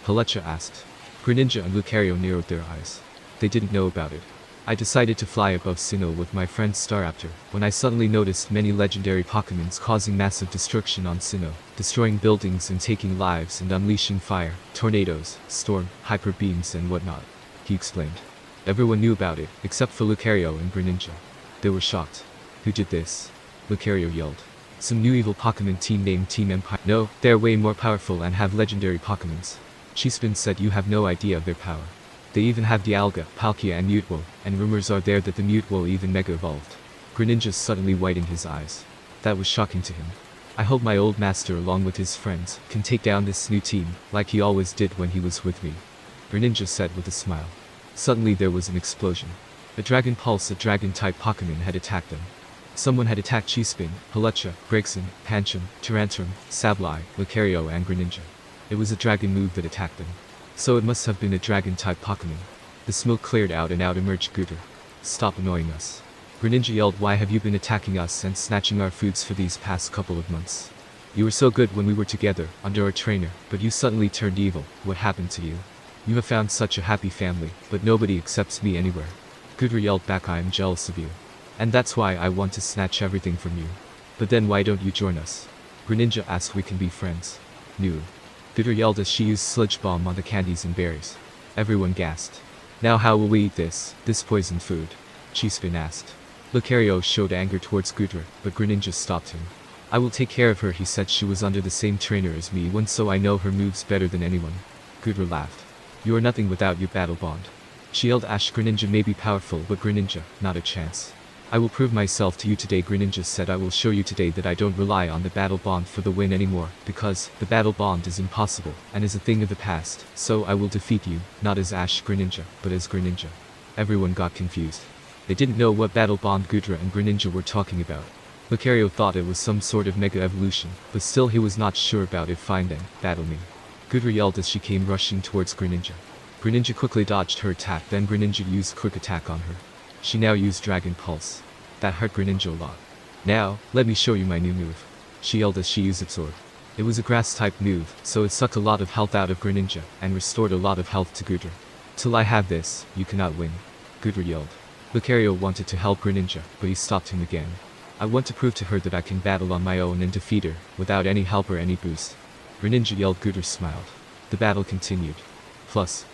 Halecha asked. Greninja and Lucario narrowed their eyes. They didn't know about it. "I decided to fly above Sinnoh with my friend Staraptor, when I suddenly noticed many legendary Pokemons causing massive destruction on Sinnoh, destroying buildings and taking lives and unleashing fire, tornadoes, storm, hyper beams and whatnot," he explained. Everyone knew about it, except for Lucario and Greninja. They were shocked. "Who did this?" Lucario yelled. "Some new evil Pokemon team named Team Empire." "No, they're way more powerful and have legendary Pokemons." G-Spin said. "You have no idea of their power. They even have Dialga, Palkia and Mutwoe, and rumors are there that the Mutwoe even mega evolved." Greninja suddenly widened his eyes. That was shocking to him. "I hope my old master along with his friends can take down this new team, like he always did when he was with me," Greninja said with a smile. Suddenly there was an explosion. A Dragon Pulse, a Dragon-type Pokemon, had attacked them. Someone had attacked G-Spin, Halecha, Braixen, Pancham, Tyrantrum, Sableye, Lucario and Greninja. It was a dragon move that attacked them. So it must have been a Dragon-type Pokemon. The smoke cleared out and out emerged Gooter. "Stop annoying us." Greninja yelled. "Why have you been attacking us and snatching our foods for these past couple of months? You were so good when we were together, under our trainer, but you suddenly turned evil. What happened to you? You have found such a happy family, but nobody accepts me anywhere." Gooter yelled back. "I am jealous of you. And that's why I want to snatch everything from you. But then why don't you join us?" Greninja asked. "We can be friends." "No." Gooter yelled as she used Sludge Bomb on the candies and berries. Everyone gasped. "Now how will we eat this poisoned food?" G-Spin asked. Lucario showed anger towards Gooter, but Greninja stopped him. "I will take care of her," he said. "She was under the same trainer as me once, so I know her moves better than anyone." Gooter laughed. "You are nothing without your battle bond." She yelled. "Ash, Greninja may be powerful, but Greninja, not a chance. I will prove myself to you today." Greninja said. "I will show you today that I don't rely on the battle bond for the win anymore, because the battle bond is impossible and is a thing of the past, so I will defeat you, not as Ash Greninja, but as Greninja." Everyone got confused. They didn't know what battle bond Gooter and Greninja were talking about. Lucario thought it was some sort of mega evolution, but still he was not sure about it. "Fine then, battle me." Gooter yelled as she came rushing towards Greninja. Greninja quickly dodged her attack, then Greninja used quick attack on her. She now used Dragon Pulse. That hurt Greninja a lot. "Now, let me show you my new move," she yelled as she used Absorb. It was a grass-type move, so it sucked a lot of health out of Greninja, and restored a lot of health to Gooter. "Till I have this, you cannot win," Gooter yelled. Lucario wanted to help Greninja, but he stopped him again. "I want to prove to her that I can battle on my own and defeat her, without any help or any boost." Greninja yelled. Gooter smiled. The battle continued. Plus,